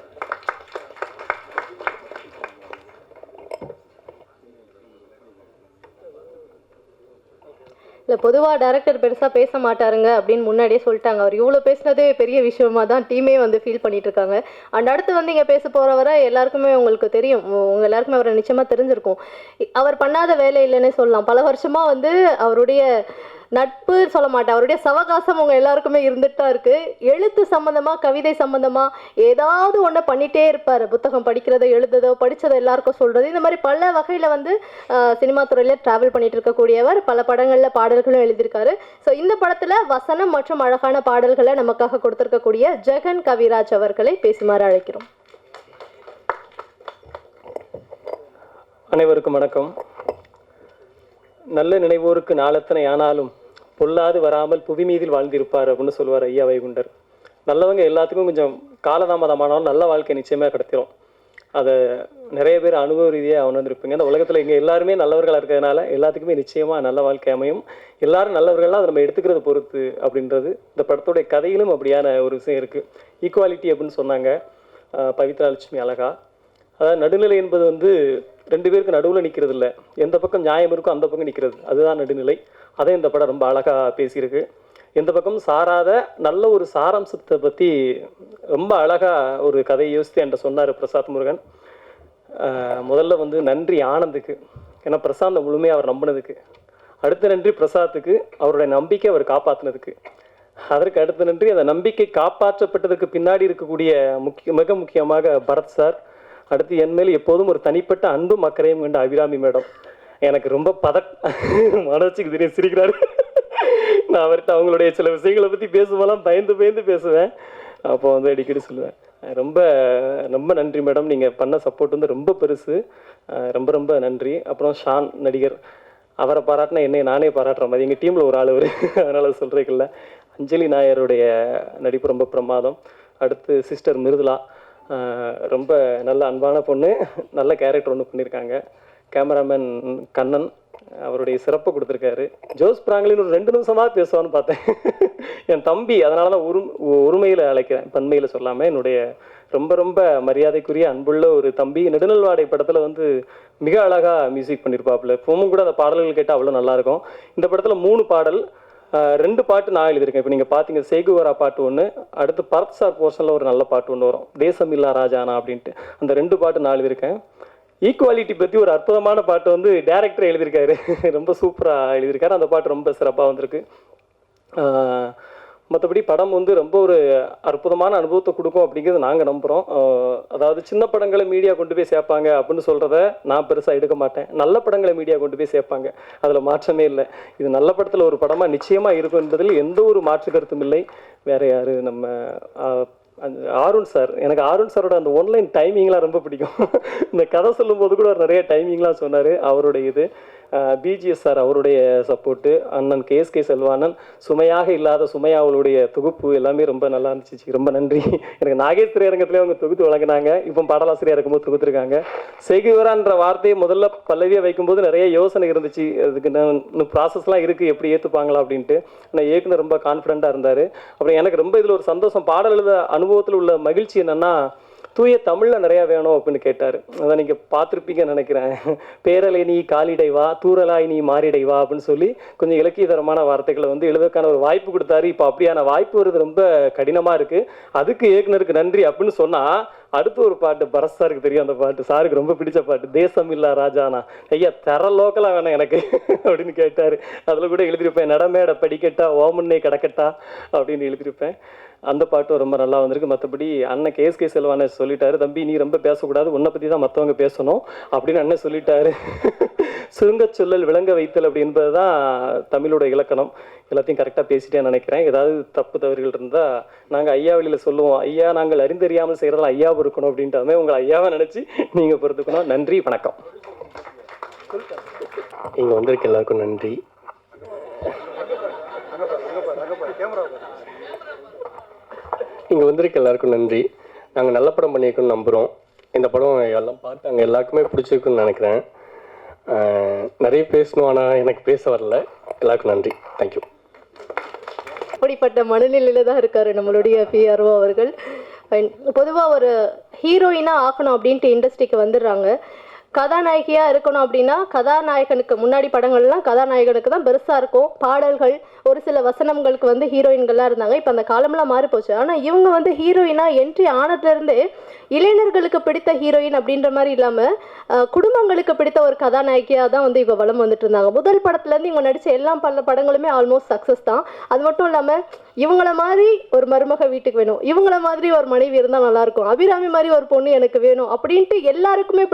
இல்லை, பொதுவாக டைரக்டர் பெருசாக பேச மாட்டாருங்க அப்படின்னு முன்னாடியே சொல்லிட்டாங்க. அவர் இவ்வளோ பேசினதே பெரிய விஷயமா தான் டீமே வந்து ஃபீல் பண்ணிட்டு இருக்காங்க. அண்ட் அடுத்து வந்து இங்கே பேச போகிறவரை எல்லாருக்குமே உங்களுக்கு தெரியும், உங்கள் எல்லாருக்குமே அவரை நிச்சயமாக தெரிஞ்சிருக்கும். அவர் பண்ணாத வேலை இல்லைன்னே சொல்லலாம். பல வருஷமாக வந்து அவருடைய நட்பு சொல்ல மாட்டேன், அவருடைய சவகாசம் உங்கள் எல்லாருக்குமே இருந்துட்டு தான் இருக்குது. எழுத்து சம்மந்தமாக, கவிதை சம்மந்தமாக ஏதாவது ஒன்று பண்ணிகிட்டே இருப்பார். புத்தகம் படிக்கிறதோ, எழுதுறதோ, படித்ததோ எல்லாருக்கும் சொல்கிறது, இந்த மாதிரி பல வகையில் வந்து சினிமா துறையில் ட்ராவல் பண்ணிட்டு இருக்கக்கூடியவர். பல படங்களில் பாடல்களும் எழுதியிருக்காரு. ஸோ இந்த படத்தில் வசனம் மற்றும் அழகான பாடல்களை நமக்காக கொடுத்துருக்கக்கூடிய ஜெகன் கவிராஜ் அவர்களை பேசுமாறு அழைக்கிறோம். அனைவருக்கும் வணக்கம். நல்ல நினைவோருக்கு நாளத்தனை ஆனாலும் பொல்லாது வராமல் புவி மீதில் வாழ்ந்திருப்பார் அப்படின்னு சொல்லுவார் ஐயா வைகுண்டர். நல்லவங்க எல்லாத்துக்கும் கொஞ்சம் காலதாமதமானாலும் நல்ல வாழ்க்கை நிச்சயமாக கிடைத்திரும். அதை நிறைய பேர் அனுபவ ரீதியாக உணர்ந்திருப்பீங்க. இந்த உலகத்தில் இங்கே எல்லாருமே நல்லவர்களாக இருக்கிறதுனால எல்லாத்துக்குமே நிச்சயமாக நல்ல வாழ்க்கை அமையும். எல்லாரும் நல்லவர்கள்லாம் அதை நம்ம எடுத்துக்கிறத பொறுத்து அப்படின்றது இந்த படத்துடைய கதையிலும் அப்படியான ஒரு விஷயம் இருக்குது. ஈக்குவாலிட்டி அப்படின்னு சொன்னாங்க பவித்ரா லட்சுமி அழகா. அதாவது நடுநிலை என்பது வந்து ரெண்டு பேருக்கு நடுவில் நிற்கிறது இல்லை, எந்த பக்கம் நியாயம் இருக்கோ அந்த பக்கம் நிற்கிறது, அதுதான் நடுநிலை. அதை இந்த படம் ரொம்ப அழகாக பேசியிருக்கு. எந்த பக்கம் சாராத நல்ல ஒரு சாராம்சத்தை பற்றி ரொம்ப அழகாக ஒரு கதையை யோசித்து என்கிட்ட சொன்னார் பிரசாத் முருகன். முதல்ல வந்து நன்றி ஆனந்துக்கு, ஏன்னா பிரசாந்தை முழுமையாக அவர் நம்பினதுக்கு. அடுத்த நன்றி பிரசாத்துக்கு, அவருடைய நம்பிக்கை அவர் காப்பாற்றினதுக்கு. அதற்கு அடுத்த நன்றி அந்த நம்பிக்கை காப்பாற்றப்பட்டதுக்கு பின்னாடி இருக்கக்கூடிய மிக முக்கியமாக பரத் சார், அடுத்து என் மேல் எப்போதும் ஒரு தனிப்பட்ட அன்பும் அக்கறையும் கொண்ட அபிராமி மேடம். எனக்கு ரொம்ப மனோச்சுக்கு தெரியும், சிரிக்கிறாரு. நான் அவர்கிட்ட அவங்களுடைய சில விஷயங்களை பற்றி பேசும்போதெல்லாம் பயந்து பேசுவேன். அப்போ வந்து அடிக்கடி சொல்லுவேன், ரொம்ப ரொம்ப நன்றி மேடம், நீங்கள் பண்ண சப்போர்ட் வந்து ரொம்ப பெருசு, ரொம்ப ரொம்ப நன்றி. அப்புறம் ஷான் நடிகர், அவரை பாராட்டினா என்னை நானே பாராட்டுற மாதிரி, எங்கள் டீமில் ஒரு ஆள் அவர், அதனால் சொல்கிறதுக்கில்ல. அஞ்சலி நாயருடைய நடிப்பு ரொம்ப பிரமாதம். அடுத்து சிஸ்டர் மிருதுலா, ரொம்ப நல்ல அன்பான பொண்ணு, நல்ல கேரக்டர் ஒன்று பண்ணியிருக்காங்க. கேமராமேன் கண்ணன் அவருடைய சிறப்பு கொடுத்துருக்காரு. ஜோஸ் பிராங்க்லின் ஒரு 2 நிமிஷமாக பேசுவான்னு பார்த்தேன். என் தம்பி, அதனால தான் உரிமையில் அழைக்கிறேன், பன்மையில் சொல்லாமல். என்னுடைய ரொம்ப ரொம்ப மரியாதைக்குரிய அன்புள்ள ஒரு தம்பி. நெடுநல்வாடை படத்தில் வந்து மிக அழகாக மியூசிக் பண்ணியிருப்பாப்புல. இப்பவும் கூட அந்த பாடல்கள் கேட்டால் அவ்வளோ நல்லாயிருக்கும். இந்த படத்தில் 3 பாடல், 2 பாட்டு நான் எழுதியிருக்கேன். இப்போ நீங்கள் பார்த்தீங்க, சேகுவரா பாட்டு ஒன்று, அடுத்து பரத் சார் போர்ஷனில் ஒரு நல்ல பாட்டு ஒன்று வரும், தேசமில்லா ராஜானா அப்படின்ட்டு. அந்த 2 பாட்டு நான் எழுதியிருக்கேன். ஈக்குவாலிட்டி பற்றி ஒரு அற்புதமான பாட்டு வந்து டேரக்டர் எழுதியிருக்காரு, ரொம்ப சூப்பராக எழுதியிருக்காரு. அந்த பாட்டு ரொம்ப சிறப்பாக வந்திருக்கு. மற்றபடி படம் வந்து ரொம்ப ஒரு அற்புதமான அனுபவத்தை கொடுக்கும் அப்படிங்கிறது நாங்கள் நம்புகிறோம். அதாவது சின்ன படங்களை மீடியா கொண்டு போய் சேர்ப்பாங்க அப்படின்னு சொல்கிறத நான் பெருசாக எடுக்க மாட்டேன். நல்ல படங்களை மீடியா கொண்டு போய் சேர்ப்பாங்க, அதில் மாற்றமே இல்லை. இது நல்ல படத்தில் ஒரு படமாக நிச்சயமாக இருக்கும் என்பதில் எந்த ஒரு மாற்று கருத்தும் இல்லை. வேறு யார், நம்ம ஆருண் சார். எனக்கு ஆருண் சாரோட அந்த ஒன்லைன் டைமிங்லாம் ரொம்ப பிடிக்கும். இந்த கதை சொல்லும்போது கூட நிறைய டைமிங்லாம் சொன்னார். அவருடைய இது பிஜிஎஸ் சார், அவருடைய சப்போர்ட்டு, அண்ணன் கேஎஸ்கே செல்வானன், சுமையாக இல்லாத சுமையா அவளுடைய தொகுப்பு எல்லாமே ரொம்ப நல்லா இருந்துச்சு. ரொம்ப நன்றி. எனக்கு நாகேஸ்வரி அரங்கத்துலேயே அவங்க தொகுத்து வழங்கினாங்க, இப்போ பாடலாசிரியர் இருக்கும்போது தொகுத்துருக்காங்க. சேகுவரான்ற வார்த்தையை முதல்ல பல்லவியாக வைக்கும்போது நிறைய யோசனை இருந்துச்சு, அதுக்கு இன்னும் ப்ராசஸ்லாம் இருக்குது, எப்படி ஏற்றுப்பாங்களா அப்படின்ட்டு. ஆனால் இயக்குனர் ரொம்ப கான்ஃபிடண்ட்டாக இருந்தார். அப்புறம் எனக்கு ரொம்ப இதில் ஒரு சந்தோஷம், பாடல் எழுத அனுபவத்தில் உள்ள மகிழ்ச்சி என்னென்னா, தூய தமிழில் நிறையா வேணும் அப்படின்னு கேட்டார். அதான் நீங்கள் பார்த்துருப்பீங்கன்னு நினைக்கிறேன். பேரலை நீ காலிடை வா, தூரலாய் நீ மாறிடை வா அப்படின்னு சொல்லி கொஞ்சம் இலக்கியதரமான வார்த்தைகளை வந்து எழுதுறதுக்கான ஒரு வாய்ப்பு கொடுத்தாரு. இப்போ அப்படியான வாய்ப்பு வருது ரொம்ப கடினமாக இருக்குது. அதுக்கு இயக்குனருக்கு நன்றி அப்படின்னு சொன்னால், அடுத்து ஒரு பாட்டு பரத் சாருக்கு தெரியும், அந்த பாட்டு சாருக்கு ரொம்ப பிடிச்ச பாட்டு, தேசமில்லா ராஜானா. ஐயா தர லோக்கலாக வேணாம் எனக்கு அப்படின்னு கேட்டார். அதில் கூட எழுதியிருப்பேன், நடமேடை படிக்கட்டா ஓமன்னே கிடக்கட்டா அப்படின்னு எழுதியிருப்பேன். அந்த பாட்டும் ரொம்ப நல்லா வந்திருக்கு. மற்றபடி அண்ணன் கேஎஸ்கே செல்வானே சொல்லிட்டாரு, தம்பி நீ ரொம்ப பேசக்கூடாது, உன்னை பற்றி தான் மற்றவங்க பேசணும் அப்படின்னு அண்ணன் சொல்லிட்டாரு. சுருங்க சொல்லல் விளங்க வைத்தல் அப்படி என்பது தான் தமிழோட இலக்கணம். எல்லாத்தையும் கரெக்டாக பேசிட்டேன்னு நினைக்கிறேன். ஏதாவது தப்பு தவறுகள் இருந்தால் நாங்கள் ஐயா வழியில் சொல்லுவோம். ஐயா நாங்கள் அறிந்தறியாமல் செய்கிறதால ஐயாவும் இருக்கணும் அப்படின்ட்டு உங்களை ஐயாவை நினச்சி நீங்கள் பொறுத்துக்கணும். நன்றி, வணக்கம். இங்கே வந்திருக்க எல்லாருக்கும் நன்றி. இங்கே வந்திருக்க எல்லாருக்கும் நன்றி. நாங்கள் நல்ல படம் பண்ணியிருக்கோன்னு நம்புகிறோம். இந்த படம் எல்லாம் பார்த்து அங்கே எல்லாருக்குமே பிடிச்சிருக்குன்னு நினைக்கிறேன். நிறைய பேசணும், ஆனால் எனக்கு பேச வரல. எல்லாருக்கும் நன்றி, தேங்க்யூ. அப்படிப்பட்ட மனநிலையில் தான் இருக்கார் நம்மளுடைய பிஆர்ஓ அவர்கள். பொதுவாக ஒரு ஹீரோயினாக ஆக்கணும் அப்படின்ட்டு இண்டஸ்ட்ரிக்கு வந்துடுறாங்க. கதாநாயகியாக இருக்கணும் அப்படின்னா கதாநாயகனுக்கு முன்னாடி படங்கள்லாம் கதாநாயகனுக்கு தான் பெருசாக இருக்கும். பாடல்கள், ஒரு சில வசனங்களுக்கு வந்து ஹீரோயின்கள்லாம் இருந்தாங்க. இப்போ அந்த காலம்லாம் மாறி போச்சு. ஆனால் இவங்க வந்து ஹீரோயினாக என்ட்ரி ஆனதுலேருந்தே இளைஞர்களுக்கு பிடித்த ஹீரோயின் அப்படின்ற மாதிரி இல்லாமல் குடும்பங்களுக்கு பிடித்த ஒரு கதாநாயகியாக தான் வந்து இவங்க வளம் வந்துட்டு இருந்தாங்க. முதல் படத்துலேருந்து இவங்க நடித்த எல்லா படங்களுமே ஆல்மோஸ்ட் சக்ஸஸ் தான். அது மட்டும் இல்லாமல் இவங்கள மாதிரி ஒரு மருமக வீட்டுக்கு வேணும், இவங்கள மாதிரி ஒரு மனைவி இருந்தால் நல்லாயிருக்கும், அபிராமி மாதிரி ஒரு பொண்ணு எனக்கு வேணும் அப்படின்ட்டு எல்லாருக்குமே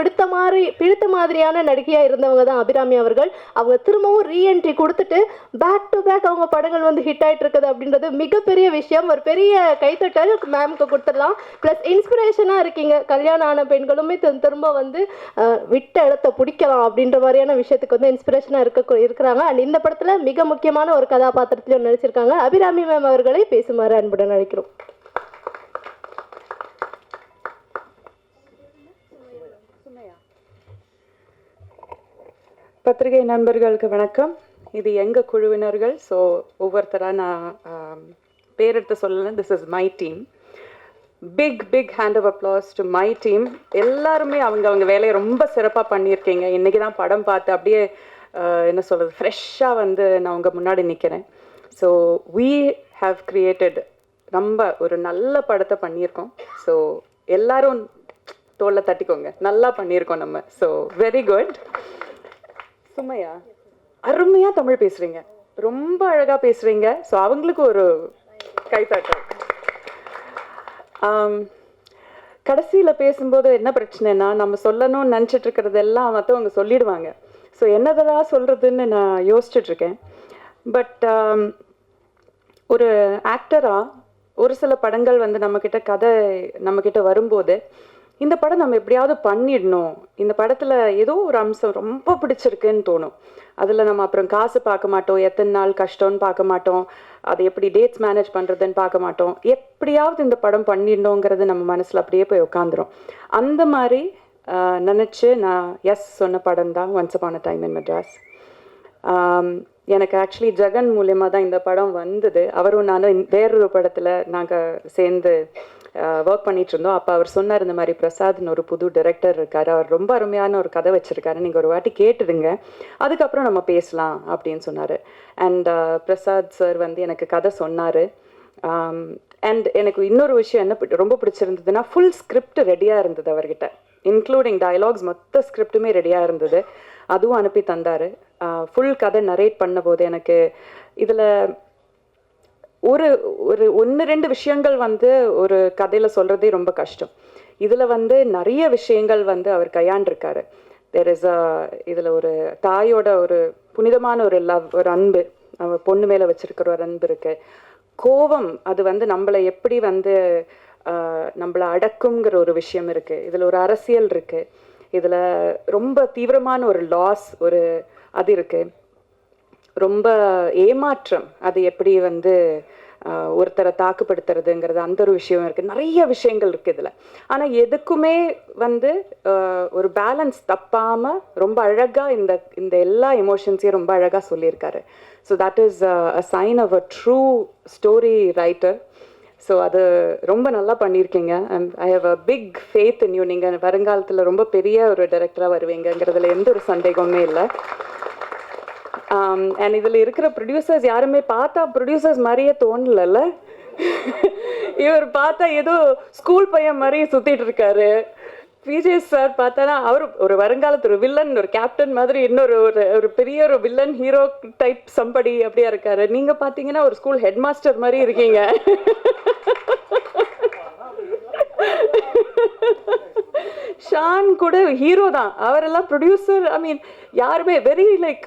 பிடித்த மாதிரியான நடிகையாக இருந்தவங்க தான் அபிராமி அவர்கள். அவங்க திரும்பவும் ரீஎன்ட்ரி கொடுத்துட்டு பேக் டு பேக் அவங்க படங்கள் வந்து ஹிட் ஆகிட்டு இருக்குது அப்படின்றது மிகப்பெரிய விஷயம். ஒரு பெரிய கைத்தட்டல் மேம்க்கு கொடுத்துடலாம். ப்ளஸ் இன்ஸ்பிரேஷனாக இருக்கீங்க. கல்யாணம் ஆன பெண்களுமே திரும்ப வந்து விட்ட இடத்த பிடிக்கலாம் அப்படின்ற மாதிரியான விஷயத்துக்கு வந்து இன்ஸ்பிரேஷனாக இருக்கிறாங்க. அண்ட் இந்த படத்தில் மிக முக்கியமான ஒரு கதாபாத்திரத்திலையும் நடிச்சிருக்காங்க. அபிராமி மேம் அவர்களை பேசுமாறு அன்புடன் அழைக்கிறோம். பத்திரிகை நண்பர்களுக்கு வணக்கம். இது எங்கள் குழுவினர்கள். ஸோ ஒவ்வொருத்தராக நான் பேரெடுத்து சொல்லலை. This is my team. Big hand of applause to my team. எல்லாருமே அவங்க வேலையை ரொம்ப சிறப்பாக பண்ணியிருக்கீங்க. இன்றைக்கி தான் படம் பார்த்து அப்படியே என்ன சொல்கிறது, ஃப்ரெஷ்ஷாக வந்து நான் உங்கள் முன்னாடி நிற்கிறேன். ஸோ we have created ரொம்ப ஒரு நல்ல படத்தை பண்ணியிருக்கோம். ஸோ எல்லாரும் தோளில் தட்டிக்கோங்க, நல்லா பண்ணியிருக்கோம் நம்ம. So very good. சுமையா அருமையாக தமிழ் பேசுகிறீங்க, ரொம்ப அழகாக பேசுகிறீங்க. ஸோ அவங்களுக்கு ஒரு கைத்தட்டல். கடைசியில் பேசும்போது என்ன பிரச்சனைனா, நம்ம சொல்லணும்னு நினச்சிட்டு இருக்கிறதெல்லாம் மற்றவங்க சொல்லிடுவாங்க. ஸோ என்னதெல்லாம் சொல்கிறதுன்னு நான் யோசிச்சுட்ருக்கேன். பட் ஒரு ஆக்டராக ஒரு சில படங்கள் வந்து நம்மக்கிட்ட கதை நம்மக்கிட்ட வரும்போது, இந்த படம் நம்ம எப்படியாவது பண்ணிடணும், இந்த படத்தில் ஏதோ ஒரு அம்சம் ரொம்ப பிடிச்சிருக்குன்னு தோணும். அதில் நம்ம அப்புறம் காசு பார்க்க மாட்டோம், எத்தனை நாள் கஷ்டம்னு பார்க்க மாட்டோம், அதை எப்படி டேட்ஸ் மேனேஜ் பண்ணுறதுன்னு பார்க்க மாட்டோம், எப்படியாவது இந்த படம் பண்ணிடணுங்கிறது நம்ம மனசில் அப்படியே போய் உட்காந்துரும். அந்த மாதிரி நினச்சி நான் எஸ் சொன்ன படம் தான் once upon a time in Madras. எனக்கு ஆக்சுவலி ஜெகன் மூலயமா தான் இந்த படம் வந்தது. அவரும் நானும் வேறொரு படத்தில் நாங்கள் சேர்ந்து ஒர்க் பண்ணிகிட்டு இருந்தோம். அப்போ அவர் சொன்னார், இந்த மாதிரி பிரசாத்னு ஒரு புது டைரக்டர் இருக்கார், அவர் ரொம்ப அருமையான ஒரு கதை வச்சுருக்காரு, நீங்கள் ஒரு வாட்டி கேட்டுடுங்க, அதுக்கப்புறம் நம்ம பேசலாம் அப்படின்னு சொன்னார். அண்ட் பிரசாத் சார் வந்து எனக்கு கதை சொன்னார். அண்ட் எனக்கு இன்னொரு விஷயம் என்ன ரொம்ப பிடிச்சிருந்ததுன்னா, ஃபுல் ஸ்கிரிப்ட் ரெடியாக இருந்தது அவர்கிட்ட, இன்க்ளூடிங் டயலாக்ஸ், மொத்த ஸ்கிரிப்டுமே ரெடியாக இருந்தது. அதுவும் அனுப்பி தந்தார். ஃபுல் கதை நரேட் பண்ண போது எனக்கு இதில் ஒரு ஒரு 1-2 விஷயங்கள் வந்து ஒரு கதையில் சொல்கிறதே ரொம்ப கஷ்டம். இதில் வந்து நிறைய விஷயங்கள் வந்து அவர் கையாண்டிருக்காரு. இதில் ஒரு தாயோட ஒரு புனிதமான ஒரு லவ், ஒரு அன்பு, அவன் பொண்ணு மேலே வச்சுருக்கிற ஒரு அன்பு இருக்குது. கோபம், அது வந்து நம்மளை எப்படி வந்து நம்மளை அடக்குங்கிற ஒரு விஷயம் இருக்குது. இதில் ஒரு அரசியல் இருக்குது. இதில் ரொம்ப தீவிரமான ஒரு லாஸ் ஒரு அது இருக்குது. ரொம்ப ஏமாற்றம், அது எப்படி வந்து ஒருத்தரை தாக்குப்படுத்துறதுங்கிறது அந்த ஒரு விஷயம் இருக்குது. நிறைய விஷயங்கள் இருக்குது இதில். ஆனால் எதுக்குமே வந்து ஒரு பேலன்ஸ் தப்பாமல் ரொம்ப அழகாக இந்த எல்லா எமோஷன்ஸையும் ரொம்ப அழகாக சொல்லியிருக்காரு. So that is a sign of a true story writer. So அது ரொம்ப நல்லா பண்ணியிருக்கீங்க. I have a big faith in you. நீங்கள் வருங்காலத்தில் ரொம்ப பெரிய ஒரு டைரக்டராக வருவீங்கிறதுல எந்த ஒரு சந்தேகமே இல்லை. அண்ட் இதில் இருக்கிற ப்ரொடியூசர்ஸ் யாருமே பார்த்தா ப்ரொடியூசர்ஸ் மாதிரியே தோணலைல்ல. இவர் பார்த்தா ஏதோ ஸ்கூல் பையன் மாதிரி சுற்றிட்டு இருக்காரு. விஜய் சார் பார்த்தானா அவர் ஒரு வருங்காலத்து ஒரு வில்லன், ஒரு கேப்டன் மாதிரி, இன்னொரு ஒரு பெரிய ஒரு வில்லன் ஹீரோ டைப் சம்படி அப்படியா இருக்காரு. நீங்கள் பார்த்தீங்கன்னா ஒரு ஸ்கூல் ஹெட் மாஸ்டர் மாதிரி இருக்கீங்க. ஷான் கூட ஹீரோ தான், அவரெல்லாம் ப்ரொடியூசர். ஐ மீன் யாருமே வெரி லைக்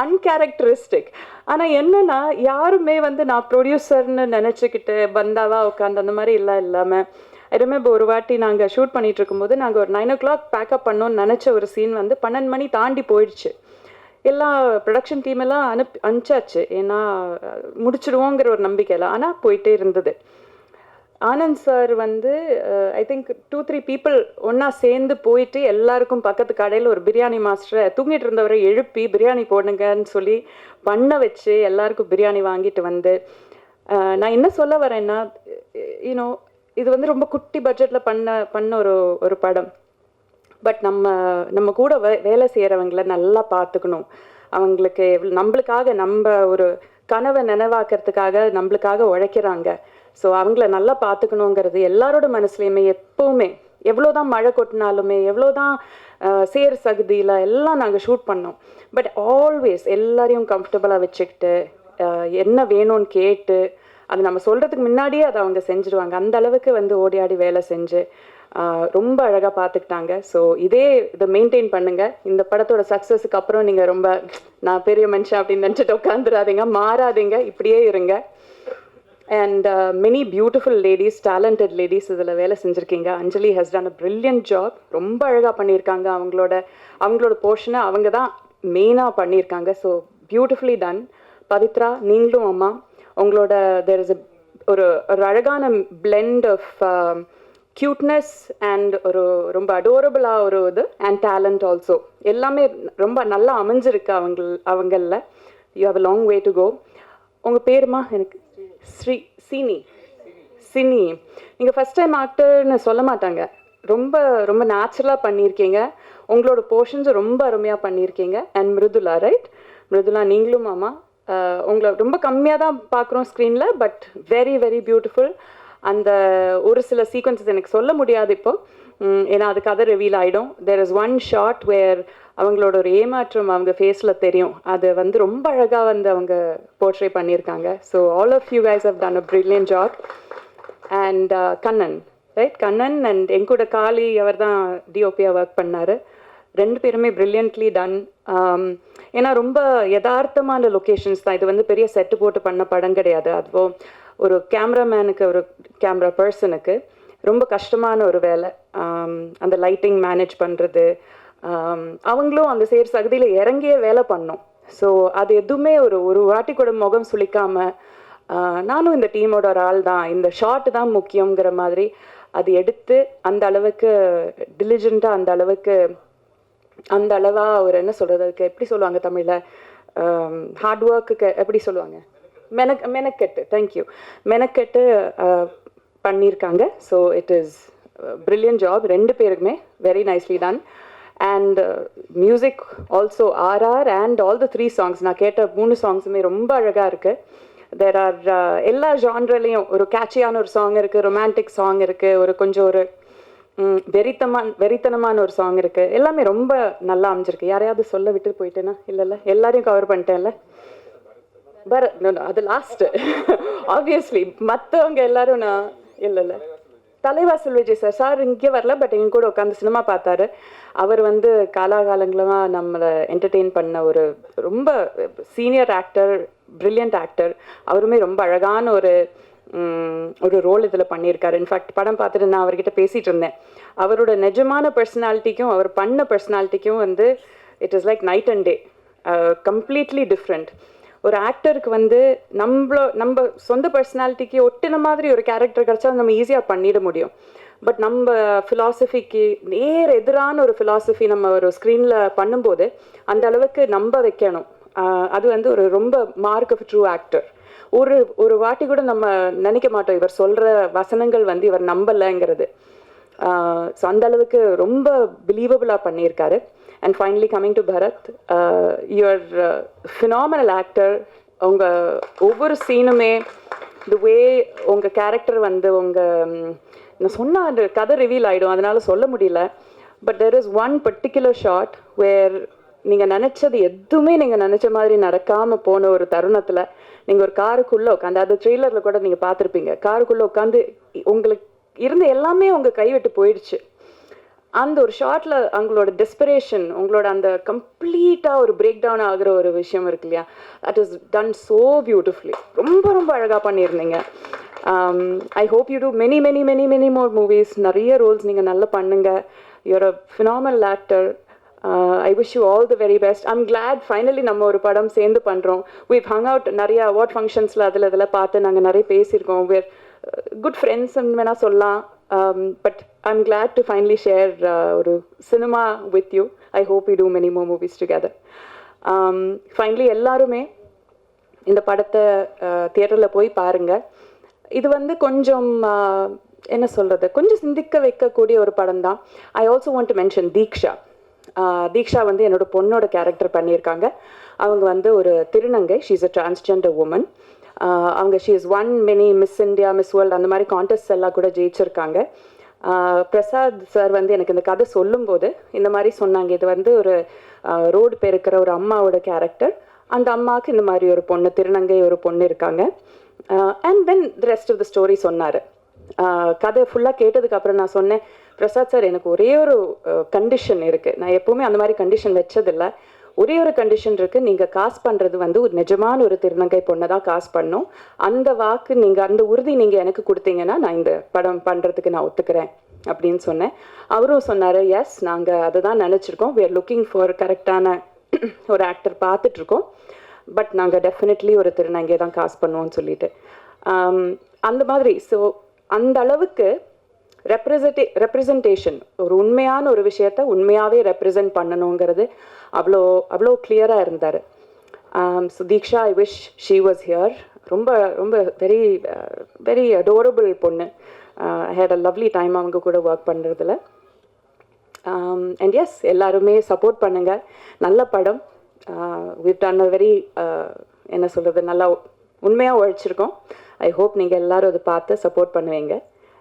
அன்கேரக்டரிஸ்டிக். ஆனால் என்னன்னா யாருமே வந்து நான் ப்ரொடியூசர்னு நினச்சிக்கிட்டு பந்தாவா உட்காந்து அந்த மாதிரி இல்லாமல் ஐ ரிமெம்பர் ஒரு வாட்டி நாங்கள் ஷூட் பண்ணிகிட்டு இருக்கும்போது நாங்கள் ஒரு 9 o'clock பேக்கப் பண்ணோன்னு நினச்ச ஒரு சீன் வந்து 12 மணி தாண்டி போயிடுச்சு. எல்லா ப்ரொடக்ஷன் டீம் எல்லாம் அனுப்பிச்சாச்சு, ஏன்னா முடிச்சிடுவோங்கிற ஒரு நம்பிக்கையில். ஆனால் போயிட்டே இருந்தது. ஆனந்த் சார் வந்து ஐ திங்க் 2-3 பீப்புள் ஒன்றா சேர்ந்து போயிட்டு எல்லாருக்கும் பக்கத்து கடையில் ஒரு பிரியாணி மாஸ்டரை தூங்கிட்டு இருந்தவரை எழுப்பி பிரியாணி போடுங்கன்னு சொல்லி பண்ண வச்சு எல்லாருக்கும் பிரியாணி வாங்கிட்டு வந்து, நான் என்ன சொல்ல வரேன்னா, யூனோ இது வந்து ரொம்ப குட்டி பட்ஜெட்டில் பண்ண ஒரு படம். பட் நம்ம கூட வேலை செய்கிறவங்கள நல்லா பார்த்துக்கணும். அவங்களுக்கு நம்மளுக்காக நம்ம ஒரு கனவை நினைவாக்கிறதுக்காக நம்மளுக்காக உழைக்கிறாங்க. ஸோ அவங்கள நல்லா பார்த்துக்கணுங்கிறது எல்லாரோட மனசுலையுமே எப்போவுமே. எவ்வளோதான் மழை கொட்டினாலுமே, எவ்வளோதான் சேர் சகுதியில் எல்லாம் நாங்கள் ஷூட் பண்ணோம். பட் ஆல்வேஸ் எல்லாரையும் கம்ஃபர்டபுளாக வச்சுக்கிட்டு என்ன வேணும்னு கேட்டு அது நம்ம சொல்கிறதுக்கு முன்னாடியே அதை அவங்க செஞ்சுடுவாங்க. அந்த அளவுக்கு வந்து ஓடி ஆடி வேலை செஞ்சு ரொம்ப அழகாக பார்த்துக்கிட்டாங்க. ஸோ இதை மெயின்டைன் பண்ணுங்கள். இந்த படத்தோட சக்ஸஸுக்கு அப்புறம் நீங்கள் ரொம்ப நான் பெரிய மனுஷன் அப்படின்னு நினச்சிட்டு உட்காந்துடாதீங்க, மாறாதீங்க, இப்படியே இருங்க. And many beautiful ladies, talented ladies இதில் வேலை செஞ்சுருக்கீங்க. Anjali has done a brilliant job. ரொம்ப அழகாக பண்ணியிருக்காங்க. அவங்களோட போர்ஷனை அவங்க தான் மெயினாக பண்ணியிருக்காங்க. So beautifully done. பவித்ரா, நீங்களும் அம்மா, உங்களோட தேர் இஸ் ஒரு அழகான பிளெண்ட் ஆஃப் க்யூட்னஸ் அண்ட் ஒரு ரொம்ப அடோரபுளாக ஒரு இது அண்ட் டேலண்ட் ஆல்சோ எல்லாமே ரொம்ப நல்லா அமைஞ்சிருக்கு அவங்களில். You have a long way to go. உங்கள் பேருமா? எனக்கு சினி. நீங்கள் ஃபஸ்ட் டைம் ஆக்டர்னு சொல்ல மாட்டாங்க, ரொம்ப ரொம்ப நேச்சுரலாக பண்ணியிருக்கீங்க. உங்களோட போர்ஷன்ஸும் ரொம்ப அருமையாக பண்ணியிருக்கீங்க. And Mridula, right? மிருதுலா, நீங்களும் மாமா, உங்களை ரொம்ப கம்மியாக தான் பார்க்குறோம் ஸ்க்ரீனில், பட் வெரி வெரி பியூட்டிஃபுல். அந்த ஒரு சில சீக்வன்சஸ் எனக்கு சொல்ல முடியாது இப்போ, ஏன்னா அது கதை ரிவீல் ஆகிடும். தேர் இஸ் ஒன் ஷாட் வேர் அவங்களோட ஒரு ஏமாற்றம் அவங்க ஃபேஸில் தெரியும். அது வந்து ரொம்ப அழகாக வந்து அவங்க போர்ட்ரே பண்ணியிருக்காங்க. So all of you guys have done a brilliant job. And Kannan, right. Kannan and என் கூட காளி அவர் தான் டிஓபியாக ஒர்க் பண்ணார். ரெண்டு பேருமே ப்ரில்லியன்ட்லி டன். ஏன்னா ரொம்ப யதார்த்தமான லொக்கேஷன்ஸ் தான். இது வந்து பெரிய செட்டு போட்டு பண்ண படம் கிடையாது. அதுவும் ஒரு கேமராமேனுக்கு, ஒரு கேமரா பர்சனுக்கு ரொம்ப கஷ்டமான ஒரு வேலை. அந்த லைட்டிங் மேனேஜ் பண்ணுறது, அவங்களும் அந்த சேர் சகதியில் இறங்கிய வேலை பண்ணோம். ஸோ அது எதுவுமே ஒரு வாட்டி கூட முகம் சுளிக்காமல், நானும் இந்த டீமோட ஒரு ஆள் தான், இந்த ஷார்ட் தான் முக்கியங்கிற மாதிரி அது எடுத்து அந்த அளவுக்கு டிலிஜெண்ட்டாக, அந்த அளவாக ஒரு என்ன சொல்கிறது, அதுக்கு எப்படி சொல்லுவாங்க தமிழில், ஹார்ட் ஒர்க்குக்கு எப்படி சொல்லுவாங்க, மெனக்கெட்டு, தேங்க்யூ, மெனக்கெட்டு பண்ணியிருக்காங்க. So it is brilliant job ரெண்டு பேருக்குமே, very nicely done. And music also RR and all the 3 songs, நான் கேட்ட 3 songsமே ரொம்ப அழகாக இருக்குது. தேர் ஆர் எல்லா ஜான்ரலையும் ஒரு கேட்சியான ஒரு சாங் இருக்குது, ரொமான்டிக் சாங் இருக்குது, ஒரு கொஞ்சம் ஒரு வெறித்தனமான ஒரு சாங் இருக்குது. எல்லாமே ரொம்ப நல்லா அமைஞ்சிருக்கு. யாரையாவது சொல்ல விட்டு போயிட்டேன்னா? இல்லைல்ல, எல்லாரையும் கவர் பண்ணிட்டேன்ல. அது லாஸ்ட்டு ஆப்வியஸ்லி. மற்றவங்க எல்லாரும் நான் இல்லை தலைவாசல் விஜய் சார் இங்கே வரல, பட் எங்க கூட உட்காந்து சினிமா பார்த்தாரு. அவர் வந்து காலாகாலங்களாக நம்மளை என்டர்டெயின் பண்ண ஒரு ரொம்ப சீனியர் ஆக்டர், பிரில்லியன்ட் ஆக்டர். அவருமே ரொம்ப அழகான ஒரு ரோல் இதில் பண்ணியிருக்காரு. இன்ஃபேக்ட் படம் பார்த்துட்டு நான் அவர்கிட்ட பேசிகிட்டு இருந்தேன். அவரோட நிஜமான பர்சனாலிட்டிக்கும் அவர் பண்ண பர்சனாலிட்டிக்கும் வந்து it is like night and day, completely different. ஒரு ஆக்டருக்கு வந்து நம்ம சொந்த பர்சனாலிட்டிக்கு ஒட்டின மாதிரி ஒரு கேரக்டர் கிடச்சா நம்ம ஈஸியாக பண்ணிட முடியும். பட் நம்ம ஃபிலாசபிக்கு நேர் எதிரான ஒரு ஃபிலாசபி நம்ம ஒரு ஸ்க்ரீனில் பண்ணும்போது அந்த அளவுக்கு நம்ப வைக்கணும். அது வந்து ஒரு ரொம்ப மார்க் ஆஃப் ட்ரூ ஆக்டர். ஒரு வாட்டி கூட நம்ம நினைக்க மாட்டோம் இவர் சொல்கிற வசனங்கள் வந்து இவர் நம்பலைங்கிறது. ஸோ அந்த அளவுக்கு ரொம்ப பிலீவபிளாக பண்ணியிருக்காரு. And finally coming to Bharat, you're a phenomenal actor. உங்கள் ஒவ்வொரு சீனுமே the way உங்கள் கேரக்டர் வந்து நான் சொன்னால் அந்த கதை ரிவீல் ஆகிடும், அதனால சொல்ல முடியல. But there is one particular shot where நீங்கள் நினச்சது எதுவுமே நீங்கள் நினச்ச மாதிரி நடக்காமல் போன ஒரு தருணத்தில் நீங்கள் ஒரு காருக்குள்ளே உட்காந்து, அது ட்ரெய்லரில் கூட நீங்கள் பார்த்துருப்பீங்க, காருக்குள்ளே உட்காந்து உங்களுக்கு இருந்த எல்லாமே உங்கள் கைவிட்டு போயிடுச்சு. அந்த ஒரு ஷார்ட்டில் அவங்களோட டெஸ்பரேஷன், உங்களோட அந்த கம்ப்ளீட்டாக ஒரு பிரேக் டவுன் ஆகிற ஒரு விஷயம் இருக்கு இல்லையா, that is done so beautifully. ரொம்ப ரொம்ப அழகாக பண்ணியிருந்தீங்க. I hope you do many more movies. நிறைய ரோல்ஸ் நீங்கள் நல்லா பண்ணுங்க. You're a phenomenal actor. I wish you all the very best. I'm glad finally நம்ம ஒரு படம் சேர்ந்து பண்ணுறோம். வீவ் ஹங் அவுட் நிறைய அவார்ட் ஃபங்க்ஷன்ஸில் அதில் பார்த்து நாங்கள் நிறைய பேசியிருக்கோம். வேர் குட் ஃப்ரெண்ட்ஸ்ன்னு வேணால் சொல்லலாம். But I'm glad to finally share ஒரு cinema with you. I hope we do many more movies together. Finally எல்லாருமே இந்த படத்தை தியேட்டரில் போய் பாருங்கள். இது வந்து கொஞ்சம் என்ன சொல்கிறது, கொஞ்சம் சிந்திக்க வைக்கக்கூடிய ஒரு படம் தான். I also want to mention Deeksha வந்து என்னோட பொண்ணோட கேரக்டர் பண்ணியிருக்காங்க. அவங்க வந்து ஒரு திருநங்கை, she is a transgender woman. அவங்க she is one many Miss India, Miss World அந்த மாதிரி கான்டெஸ்ட் எல்லாம் கூட ஜெயிச்சிருக்காங்க. பிரசாத் சார் வந்து எனக்கு இந்த கதை சொல்லும்போது இந்த மாதிரி சொன்னாங்க, இது வந்து ஒரு ரோடு பெருக்கிற ஒரு அம்மாவோட கேரக்டர். அந்த அம்மாவுக்கு இந்த மாதிரி ஒரு பொண்ணு, திருநங்கை ஒரு பொண்ணு இருக்காங்க. And then the rest of the story சொன்னார். கதை ஃபுல்லாக கேட்டதுக்கப்புறம் நான் சொன்னேன், பிரசாத் சார் எனக்கு ஒரே ஒரு கண்டிஷன் இருக்குது, நான் எப்போவுமே அந்த மாதிரி கண்டிஷன் வச்சதில்லை. ஒரே ஒரு கண்டிஷன் இருக்குது, நீங்கள் காசு பண்ணுறது வந்து ஒரு நிஜமான ஒரு திருநங்கை பொண்ணை தான் காசு பண்ணணும். அந்த வாக்கு நீங்கள், அந்த உறுதி நீங்கள் எனக்கு கொடுத்தீங்கன்னா நான் இந்த படம் பண்ணுறதுக்கு நான் ஒத்துக்கிறேன் அப்படின்னு சொன்னேன். அவரும் சொன்னார், எஸ் நாங்கள் அதை தான் நினச்சிருக்கோம், we are looking for கரெக்டான ஒரு ஆக்டர் பார்த்துட்ருக்கோம், பட் நாங்கள் டெஃபினெட்லி ஒரு திருநங்கை தான் காசு பண்ணுவோம்னு சொல்லிட்டு அந்த மாதிரி. ஸோ அந்த அளவுக்கு ரெப்ரசன்டேஷன், ஒரு உண்மையான ஒரு விஷயத்த உண்மையாகவே ரெப்ரசன்ட் பண்ணணுங்கிறது அவ்வளோ கிளியராக இருந்தார். So Diksha, I wish she was here. ரொம்ப ரொம்ப வெரி அடோரபிள் பொண்ணு. ஐ ஹேட் அ லவ்லி டைம் அவங்க கூட ஒர்க் பண்ணுறதுல. அண்ட் எஸ், எல்லாருமே சப்போர்ட் பண்ணுங்கள். நல்ல படம். we've done a very என்ன சொல்கிறது, நல்லா உண்மையாக உழைச்சிருக்கோம். ஐ ஹோப் நீங்கள் எல்லோரும் அதை பார்த்து சப்போர்ட் பண்ணுவீங்க.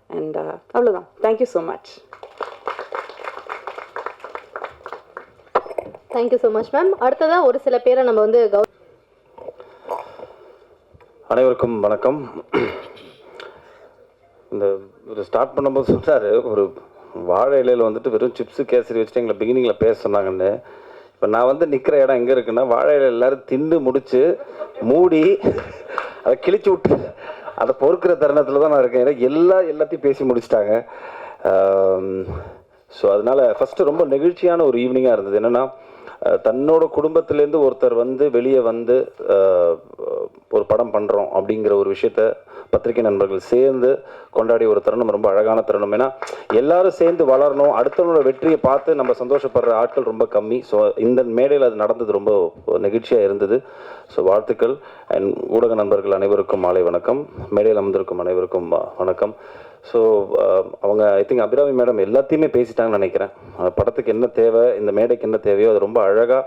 அண்ட் அவ்வளோதான். Thank you so much. Thank you so much ma'am. அடுத்ததாக ஒரு சில பேரை நம்ம வந்து அனைவருக்கும் வணக்கம். இந்த ஒரு ஸ்டார்ட் பண்ணும்போது சொன்னார், ஒரு வாழை இலையில் வந்துட்டு வெறும் சிப்ஸு கேசரி வச்சுட்டு எங்களை பிகினிங்கில் பேச சொன்னாங்கன்னு. இப்போ நான் வந்து நிற்கிற இடம் எங்கே இருக்குன்னா, வாழை இலையில் எல்லோரும் திண்டு முடித்து மூடி அதை கிழிச்சு விட்டு அதை பொறுக்கிற தருணத்தில் தான் நான் இருக்கேன். ஏன்னா எல்லாத்தையும் பேசி முடிச்சிட்டாங்க. ஸோ அதனால் ஃபஸ்ட்டு ரொம்ப நெகிழ்ச்சியான ஒரு ஈவினிங்காக இருந்தது. என்னென்னா, தன்னோட குடும்பத்திலேருந்து ஒருத்தர் வந்து வெளியே வந்து ஒரு படம் பண்ணுறோம் அப்படிங்கிற ஒரு விஷயத்த பத்திரிகை நண்பர்கள் சேர்ந்து கொண்டாடிய ஒரு தருணம் ரொம்ப அழகான தருணம். ஏன்னா எல்லாரும் சேர்ந்து வளரணும், அடுத்தவங்களோட வெற்றியை பார்த்து நம்ம சந்தோஷப்படுற ஆட்கள் ரொம்ப கம்மி. ஸோ இந்த மேடையில் அது நடந்தது ரொம்ப நெகிழ்ச்சியாக இருந்தது. ஸோ வாழ்த்துக்கள். அண்ட் ஊடக நண்பர்கள் அனைவருக்கும் மாலை வணக்கம். மேடையில் அமர்ந்திருக்கும் அனைவருக்கும் வணக்கம். ஸோ அவங்க ஐ திங்க் அபிராமி மேடம் எல்லாத்தையுமே பேசிட்டாங்கன்னு நினைக்கிறேன். படத்துக்கு என்ன தேவை, இந்த மேடைக்கு என்ன தேவையோ அது ரொம்ப அழகாக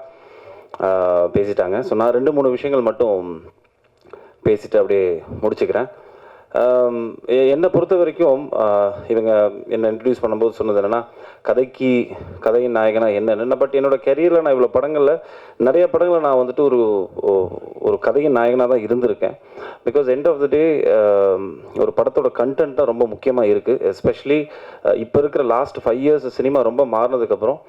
பேசிட்டாங்க. ஸோ நான் 2-3 விஷயங்கள் மட்டும் பேசிட்டு அப்படியே முடிச்சுக்கிறேன். என்னை பொறுத்த வரைக்கும் இவங்க என்னை இன்ட்ரடியூஸ் பண்ணும்போது சொன்னது என்னென்னா, கதையின் நாயகனா என்னென்ன. பட் என்னோடய கெரியரில் நான் இவ்வளோ படங்களில் நிறைய படங்களில் நான் வந்துட்டு ஒரு கதையின் நாயகனாக தான் இருந்திருக்கேன். பிகாஸ் எண்ட் ஆஃப் த டே ஒரு படத்தோட கண்டென்ட் தான் ரொம்ப முக்கியமாக இருக்குது. எஸ்பெஷலி இப்போ இருக்கிற லாஸ்ட் 5 years சினிமா ரொம்ப மாறினதுக்கப்புறம்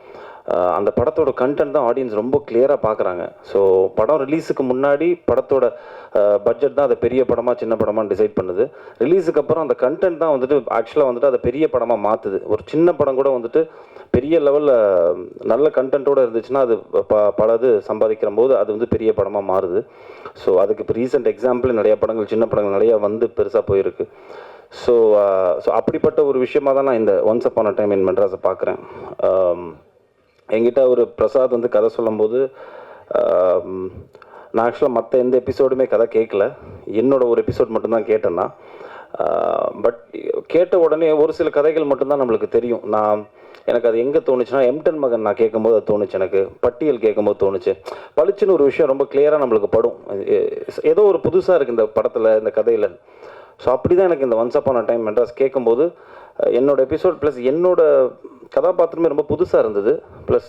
அந்த படத்தோட கண்டென்ட் தான் ஆடியன்ஸ் ரொம்ப கிளியராக பார்க்குறாங்க. ஸோ படம் ரிலீஸுக்கு முன்னாடி படத்தோட பட்ஜெட் தான் அதை பெரிய படமாக சின்ன படமாக டிசைட் பண்ணுது. ரிலீஸுக்கு அப்புறம் அந்த கண்டென்ட் தான் வந்துட்டு ஆக்சுவலாக வந்துட்டு அதை பெரிய படமாக மாற்றுது. ஒரு சின்ன படம் கூட வந்துட்டு பெரிய லெவலில் நல்ல கண்டென்ட்டோடு இருந்துச்சுன்னா அது பலது சம்பாதிக்கிற போது அது வந்து பெரிய படமாக மாறுது. ஸோ அதுக்கு இப்போ ரீசெண்ட் எக்ஸாம்பிள் நிறையா படங்கள், சின்ன படங்கள் நிறையா வந்து பெருசாக போயிருக்கு. ஸோ அப்படிப்பட்ட ஒரு விஷயமாக தான் நான் இந்த once upon a time in மெட்ராஸை பார்க்குறேன். என்கிட்ட ஒரு பிரசாத் வந்து கதை சொல்லும்போது நான் ஆக்சுவலாக மற்ற எந்த எபிசோடுமே கதை கேட்கல, என்னோட ஒரு எபிசோட் மட்டும்தான் கேட்டேன்னா. பட் கேட்ட உடனே ஒரு சில கதைகள் மட்டும்தான் நம்மளுக்கு தெரியும். எனக்கு அது எங்கே தோணுச்சுன்னா, எம்டன் மகன் நான் கேட்கும்போது அது தோணுச்சு, எனக்கு பட்டியல் கேட்கும்போது தோணுச்சு. பளிச்சுன்னு ஒரு விஷயம் ரொம்ப கிளியராக நம்மளுக்கு படும், ஏதோ ஒரு புதுசாக இருக்குது இந்த படத்தில், இந்த கதையில். ஸோ அப்படி தான் எனக்கு இந்த once upon a time Madras கேட்கும்போது என்னோடய எபிசோட் ப்ளஸ் என்னோட கதாபாத்திரமே ரொம்ப புதுசாக இருந்தது. ப்ளஸ்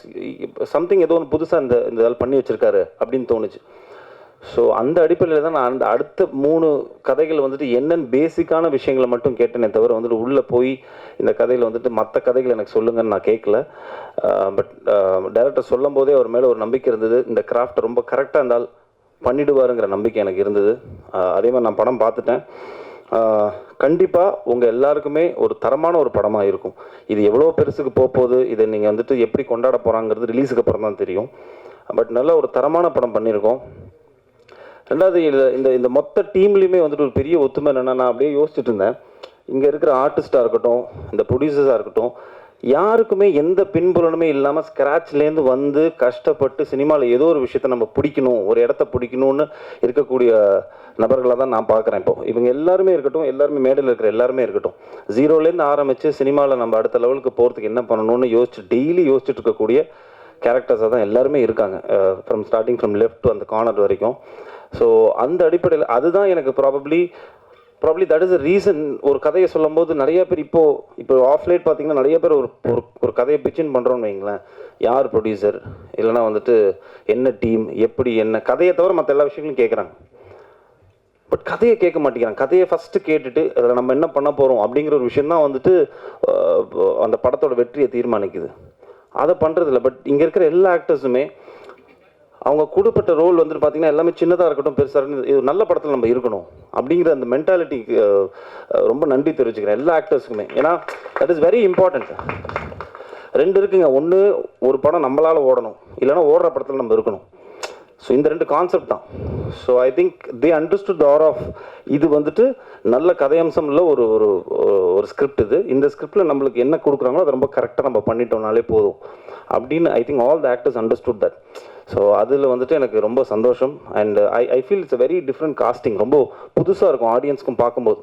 சம்திங் ஏதோ ஒன்று புதுசாக இந்த இதில் பண்ணி வச்சுருக்காரு அப்படின்னு தோணுச்சு. ஸோ அந்த அடிப்படையில் தான் நான் அந்த அடுத்த 3 கதைகள் வந்துட்டு என்னென்ன பேசிக்கான விஷயங்களை மட்டும் கேட்டேனே தவிர வந்துட்டு உள்ளே போய் இந்த கதையில் வந்துட்டு மற்ற கதைகள் எனக்கு சொல்லுங்கன்னு நான் கேட்கல. பட் டைரக்டர் சொல்லும் போதே அவர் மேலே ஒரு நம்பிக்கை இருந்தது, இந்த கிராஃப்ட் ரொம்ப கரெக்டாக இருந்தால் பண்ணிடுவாருங்கிற நம்பிக்கை எனக்கு இருந்தது. அதே மாதிரி நான் படம் பார்த்துட்டேன். கண்டிப்பாக உங்கள் எல்லாருக்குமே ஒரு தரமான ஒரு படமாக இருக்கும். இது எவ்வளோ பெருசுக்கு போகுது, இதை நீங்கள் வந்துட்டு எப்படி கொண்டாட போகிறாங்கிறது ரிலீஸுக்கு அப்புறம் தான் தெரியும். பட் நல்ல ஒரு தரமான படம் பண்ணியிருக்கோம். ரெண்டாவது, இந்த மொத்த டீம்லேயுமே வந்துட்டு ஒரு பெரிய ஒத்துமை என்னென்னா, நான் அப்படியே யோசிச்சுட்டு இருந்தேன், இங்கே இருக்கிற ஆர்டிஸ்டாக இருக்கட்டும், இந்த ப்ரொடியூசர்ஸாக இருக்கட்டும், யாருக்குமே எந்த பின்புலனுமே இல்லாமல் ஸ்க்ராட்ச்லேருந்து வந்து கஷ்டப்பட்டு சினிமாவில் ஏதோ ஒரு விஷயத்த நம்ம பிடிக்கணும், ஒரு இடத்த பிடிக்கணும்னு இருக்கக்கூடிய நபர்களாக தான் நான் பார்க்குறேன். இப்போ இவங்க எல்லாருமே இருக்கட்டும், எல்லாருமே மேடையில் இருக்கிற எல்லாருமே இருக்கட்டும், 0லேருந்து ஆரம்பித்து சினிமாவில் நம்ம அடுத்த லெவலுக்கு போகிறதுக்கு என்ன பண்ணணும்னு டெய்லி யோசிச்சுட்டு இருக்கக்கூடிய கேரக்டர்ஸாக தான் எல்லாருமே இருக்காங்க. ஸ்டார்டிங் லெஃப்ட் டு அந்த கார்னர் வரைக்கும். ஸோ அந்த அடிப்படையில் அதுதான் எனக்கு probably that is a reason. ஒரு கதையை சொல்லும் போது நிறைய பேர் இப்போ ஆஃப்லைட் பார்த்தீங்கன்னா நிறைய பேர் ஒரு கதையை பிச்சின் பண்ணுறோன்னு வைங்களேன், யார் ப்ரொடியூசர், இல்லைனா வந்துட்டு என்ன டீம், எப்படி என்ன கதையை தவிர மற்ற எல்லா விஷயங்களும் கேட்குறாங்க. பட் கதையை கேட்க மாட்டேங்கிறாங்க. கதையை ஃபஸ்ட்டு கேட்டுட்டு அதில் நம்ம என்ன பண்ண போகிறோம் அப்படிங்கிற ஒரு விஷயந்தான் வந்துட்டு அந்த படத்தோட வெற்றியை தீர்மானிக்குது. அதை பண்ணுறதில்ல. பட் இங்கே இருக்கிற எல்லா ஆக்டர்ஸுமே அவங்க கூடப்பட்ட ரோல் வந்துட்டு பார்த்திங்கன்னா எல்லாமே சின்னதாக இருக்கட்டும் பெருசாக இருக்கட்டும், இது நல்ல படத்தில் நம்ம இருக்கணும் அப்படிங்கிற அந்த மென்டாலிட்டிக்கு ரொம்ப நன்றி தெரிவிச்சுக்கிறேன் எல்லா ஆக்டர்ஸுக்குமே. ஏன்னா தட் இஸ் வெரி இம்பார்ட்டண்ட். 2 இருக்குங்க. ஒன்று, ஒரு படம் நம்மளால் ஓடணும், இல்லைனா ஓடுற படத்தில் நம்ம இருக்கணும். ஸோ இந்த 2 கான்செப்ட் தான். So I think they understood the are of இது வந்துட்டு நல்ல கதையம்சம் இல்லை, ஒரு ஸ்கிரிப்ட் இது. இந்த ஸ்கிரிப்டில் நம்மளுக்கு என்ன கொடுக்குறாங்களோ அதை ரொம்ப கரெக்டாக நம்ம பண்ணிட்டோம்னாலே போதும் அப்படின்னு I think all the actors understood that. So அதில் வந்துட்டு எனக்கு ரொம்ப சந்தோஷம். And I feel it's a very different casting. ரொம்ப புதுசாக இருக்கும் ஆடியன்ஸ்க்கும் பார்க்கும்போது.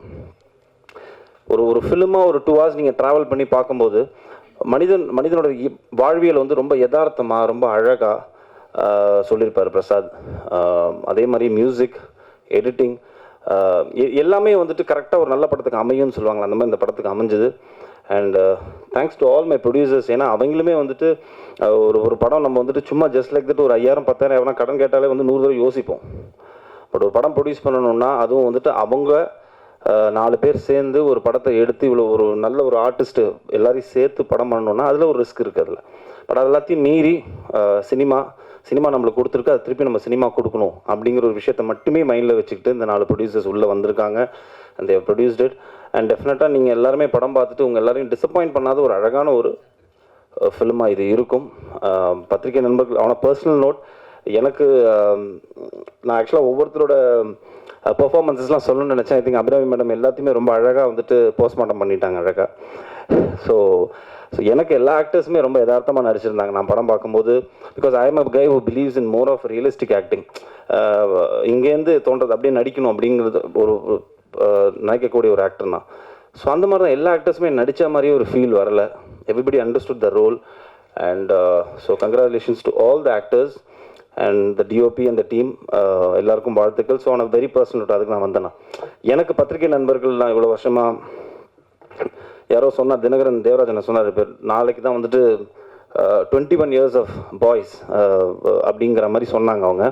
ஒரு ஃபிலிமாக ஒரு 2 hours நீங்கள் ட்ராவல் பண்ணி பார்க்கும்போது மனிதனோட வாழ்வியல் வந்து ரொம்ப யதார்த்தமாக ரொம்ப அழகாக சொல்லியிருப்பார் பிரசாத். அதே மாதிரி மியூசிக், எடிட்டிங் எல்லாமே வந்துட்டு கரெக்டாக ஒரு நல்ல படத்துக்கு அமையும்னு சொல்லுவாங்களா, அந்த மாதிரி இந்த படத்துக்கு அமைஞ்சது. And thanks to all my producers. ஏன்னா அவங்களுமே வந்துட்டு ஒரு படம் நம்ம வந்துட்டு சும்மா ஜஸ்ட் லைக் தட் ஒரு 5000 10,000 எவனா கடன் கேட்டாலே வந்து 100 தடவை யோசிப்போம். பட் ஒரு படம் ப்ரொடியூஸ் பண்ணணும்னா அதுவும் வந்துட்டு அவங்க 4 பேர் சேர்ந்து ஒரு படத்தை எடுத்து இவ்வளோ ஒரு நல்ல ஒரு ஆர்டிஸ்ட்டு எல்லாரையும் சேர்த்து படம் பண்ணணுன்னா அதில் ஒரு ரிஸ்க் இருக்குது அதில். பட் அது எல்லாத்தையும் மீறி சினிமா நம்மளுக்கு கொடுத்துருக்கு, அது திருப்பி நம்ம சினிமா கொடுக்கணும் அப்படிங்கிற ஒரு விஷயத்தை மட்டுமே மைண்டில் வச்சுக்கிட்டு இந்த 4 ப்ரொடியூசர்ஸ் உள்ளே வந்திருக்காங்க. And they've produced it. And டெஃபினட்டாக நீங்கள் எல்லாருமே படம் பார்த்துட்டு உங்கள் எல்லாரையும் டிசப்பாயிண்ட் பண்ணாத ஒரு அழகான ஒரு ஃபிலிமாக இது இருக்கும். பத்திரிகை நண்பர்கள் அவனை பர்சனல் நோட், எனக்கு நான் ஆக்சுவலாக ஒவ்வொருத்தரோட பெர்ஃபார்மன்ஸஸ்லாம் சொல்லணும்னு நினச்சேன். ஐ திங்க் அபிராமி மேடம் எல்லாத்தையுமே ரொம்ப அழகாக வந்துட்டு போஸ்ட்மார்ட்டம் பண்ணிட்டாங்க அழகாக. ஸோ எனக்கு எல்லா ஆக்டர்ஸுமே ரொம்ப யதார்த்தமாக நடிச்சிருந்தாங்க நான் படம் பார்க்கும்போது. Because I am a guy who believes in more of realistic acting. இங்கேருந்து தோன்றது அப்படியே நடிக்கணும் அப்படிங்கிறது ஒரு நினைக்கக்கூடிய ஒரு ஆக்டர் தான். ஸோ அந்த மாதிரி தான் எல்லா ஆக்டர்ஸுமே நடித்த மாதிரியே ஒரு ஃபீல் வரல. Everybody understood the role. And so congratulations to all the actors and the DOP and the team. எல்லாருக்கும் வாழ்த்துக்கள். ஸோ எனக்கு வெரி பர்சனல், அதுக்கு நான் வந்தேன்னா எனக்கு பத்திரிகை நண்பர்கள்லாம் இவ்வளோ வருஷமாக யாரோ சொன்னார், தினகரன் தேவராஜன் சொன்னார், பேர் நாளைக்கு தான் வந்துட்டு 21 years ஆஃப் பாய்ஸ் அப்படிங்கிற மாதிரி சொன்னாங்க அவங்க.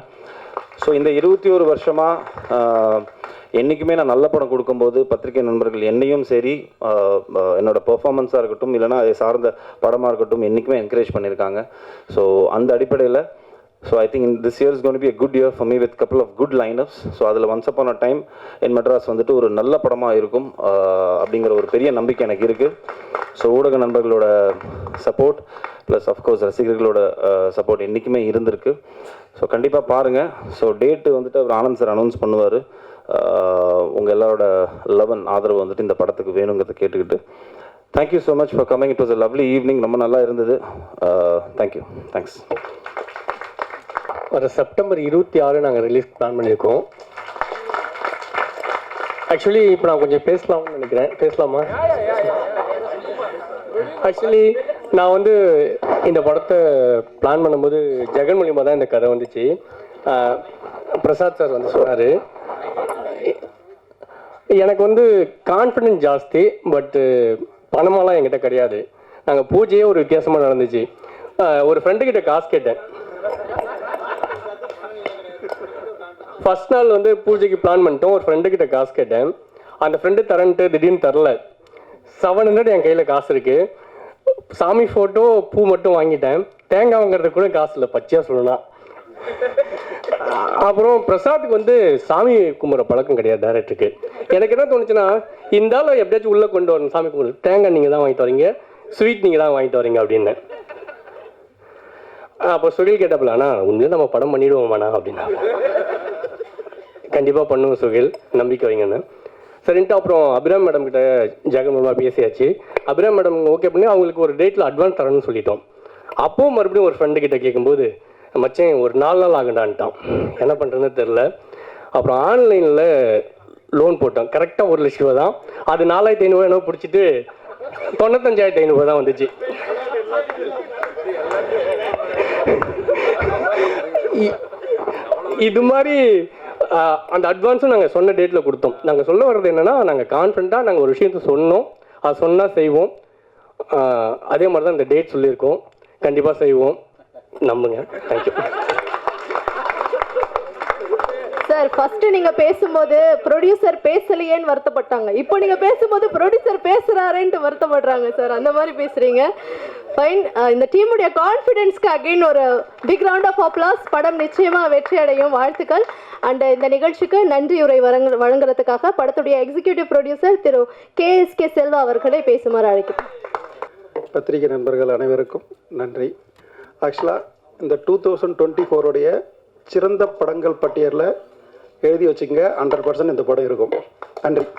ஸோ இந்த 21 வருஷமாக என்றைக்குமே நான் நல்ல படம் கொடுக்கும்போது பத்திரிகை நண்பர்கள் என்னையும் சரி என்னோட பெர்ஃபார்மன்ஸாக இருக்கட்டும் இல்லைனா அதை சார்ந்த படமாக இருக்கட்டும் என்றைக்குமே என்கரேஜ் பண்ணியிருக்காங்க. ஸோ அந்த அடிப்படையில் so I think this year is gonna be a good year for me with couple of good lineups. So அதில் once upon a time in Madras வந்துட்டு ஒரு நல்ல படமாக இருக்கும் அப்படிங்கிற ஒரு பெரிய நம்பிக்கை எனக்கு இருக்குது. ஸோ ஊடக நண்பர்களோட சப்போர்ட் ப்ளஸ் அஃப்கோர்ஸ் ரசிகர்களோட சப்போர்ட் என்றைக்குமே இருந்திருக்கு. ஸோ கண்டிப்பாக பாருங்கள். ஸோ டேட்டு வந்துட்டு அவர் ஆனந்த் சார் அனௌன்ஸ் பண்ணுவார். உங்கள் எல்லாரோட ஆதரவு வந்துட்டு இந்த படத்துக்கு வேணுங்கிறத கேட்டுக்கிட்டு thank you so much for coming. It was a lovely evening. ரொம்ப நல்லா இருந்தது. தேங்க்யூ. தேங்க்ஸ். வர செப்டம்பர் 26 நாங்கள் ரிலீஸ் பிளான் பண்ணியிருக்கோம். ஆக்சுவலி இப்போ நான் கொஞ்சம் பேசலாம்னு நினைக்கிறேன். பேசலாமா? ஆக்சுவலி நான் வந்து இந்த படத்தை பிளான் பண்ணும்போது ஜெகன் மூலியமாக தான் இந்த கதை வந்துச்சு. பிரசாத் சார் வந்து சொன்னார். எனக்கு வந்து கான்ஃபிடென்ஸ் ஜாஸ்தி, பட்டு பணமெல்லாம் என்கிட்ட கிடையாது. நாங்கள் பூஜையே ஒரு வித்தியாசமாக நடந்துச்சு. ஒரு ஃப்ரெண்டுக்கிட்ட காசு கேட்டேன். ஃபர்ஸ்ட் நாள் வந்து பூஜைக்கு பிளான் பண்ணிட்டோம். ஒரு ஃப்ரெண்டுக்கிட்ட காசு கேட்டேன். அந்த ஃப்ரெண்டு தரன்ட்டு திடீர்னு தரல. 700 என் கையில் காசு இருக்குது. சாமி ஃபோட்டோ பூ மட்டும் வாங்கிட்டேன். தேங்காய் வாங்குறதுக்கு கூட காசு இல்லை, பச்சையாக சொல்லணும். அப்புறம் பிரசாத்துக்கு வந்து சாமி கும்பிட்ற பழக்கம் கிடையாது டேரக்டருக்கு. எனக்கு என்ன தோணுச்சுன்னா, இந்த ஆள் எப்படியாச்சும் உள்ளே கொண்டு வரணும் சாமி கும்பிட்றது. தேங்காய் நீங்கள் தான் வாங்கிட்டு வரீங்க, ஸ்வீட் நீங்கள் தான் வாங்கிட்டு வரீங்க அப்படின்னு. அப்போ சுகில் கேட்டப்பலாண்ணா உண்மையிலே நம்ம படம் பண்ணிவிடுவோமாண்ணா அப்படின்னா. கண்டிப்பாக பண்ணுவோம் சுகில், நம்பிக்கை வைங்கண்ணா சரின்ட்டு. அப்புறம் அபிராம் மேடம் கிட்ட ஜெகன் மூலமாக பேசியாச்சு. அபிராம் மேடம் ஓகே பண்ணி அவங்களுக்கு ஒரு டேட்டில் அட்வான்ஸ் தரணும்னு சொல்லிட்டோம். அப்போவும் மறுபடியும் ஒரு ஃப்ரெண்டு கிட்ட கேட்கும்போது மச்சேன் ஒரு 4 நாள் ஆகண்டான்ட்டான். என்ன பண்ணுறதுன்னு தெரில. அப்புறம் ஆன்லைனில் லோன் போட்டோம். கரெக்டாக 1 லட்ச ரூபா தான். அது 4500 என்ன பிடிச்சிட்டு 95,500 தான் வந்துச்சு. இது மாதிரி அந்த அட்வான்ஸும் நாங்கள் சொன்ன டேட்டில் கொடுத்தோம். நாங்கள் சொல்ல வர்றது என்னென்னா, நாங்கள் கான்ஃபிடண்ட்டாக நாங்கள் ஒரு விஷயத்தை சொன்னோம், அது சொன்னால் செய்வோம். அதே மாதிரி தான் இந்த டேட் சொல்லியிருக்கோம். கண்டிப்பாக செய்வோம், நம்புங்க. Thank you sir. ஃபர்ஸ்ட் நீங்க பேசும்போது ப்ரொடியூசர் பேசலையேன்னு வருத்தப்பட்டாங்க. இப்போ நீங்க பேசும்போது ப்ரொடியூசர் பேசுறாருன்ட்டு வருத்தப்படுறாங்க சார். அந்த மாதிரி பேசுறீங்க. ஃபைன். இந்த டீமுடைய கான்ஃபிடென்ஸ்க்கு அகைன் ஒரு பிக் ரவுண்ட் ஆஃப் அப்ளாஸ். படம் நிச்சயமா வெற்றி அடையும். வாழ்த்துக்கள். அண்ட் இந்த நிகழ்ச்சிக்கு நன்றி உரை வழங்குறதுக்காக படத்துடைய எக்ஸிக்யூட்டிவ் ப்ரொடியூசர் திரு KSK செல்வா அவர்களை பேசுமாறு அழைக்கிறேன். பத்திரிகை நண்பர்கள் அனைவருக்கும் நன்றி. ஆக்சுவலாக இந்த 2024 சிறந்த படங்கள் பட்டியலில் எழுதி வச்சுங்க. 100% இந்த படம் இருக்கும். நன்றி.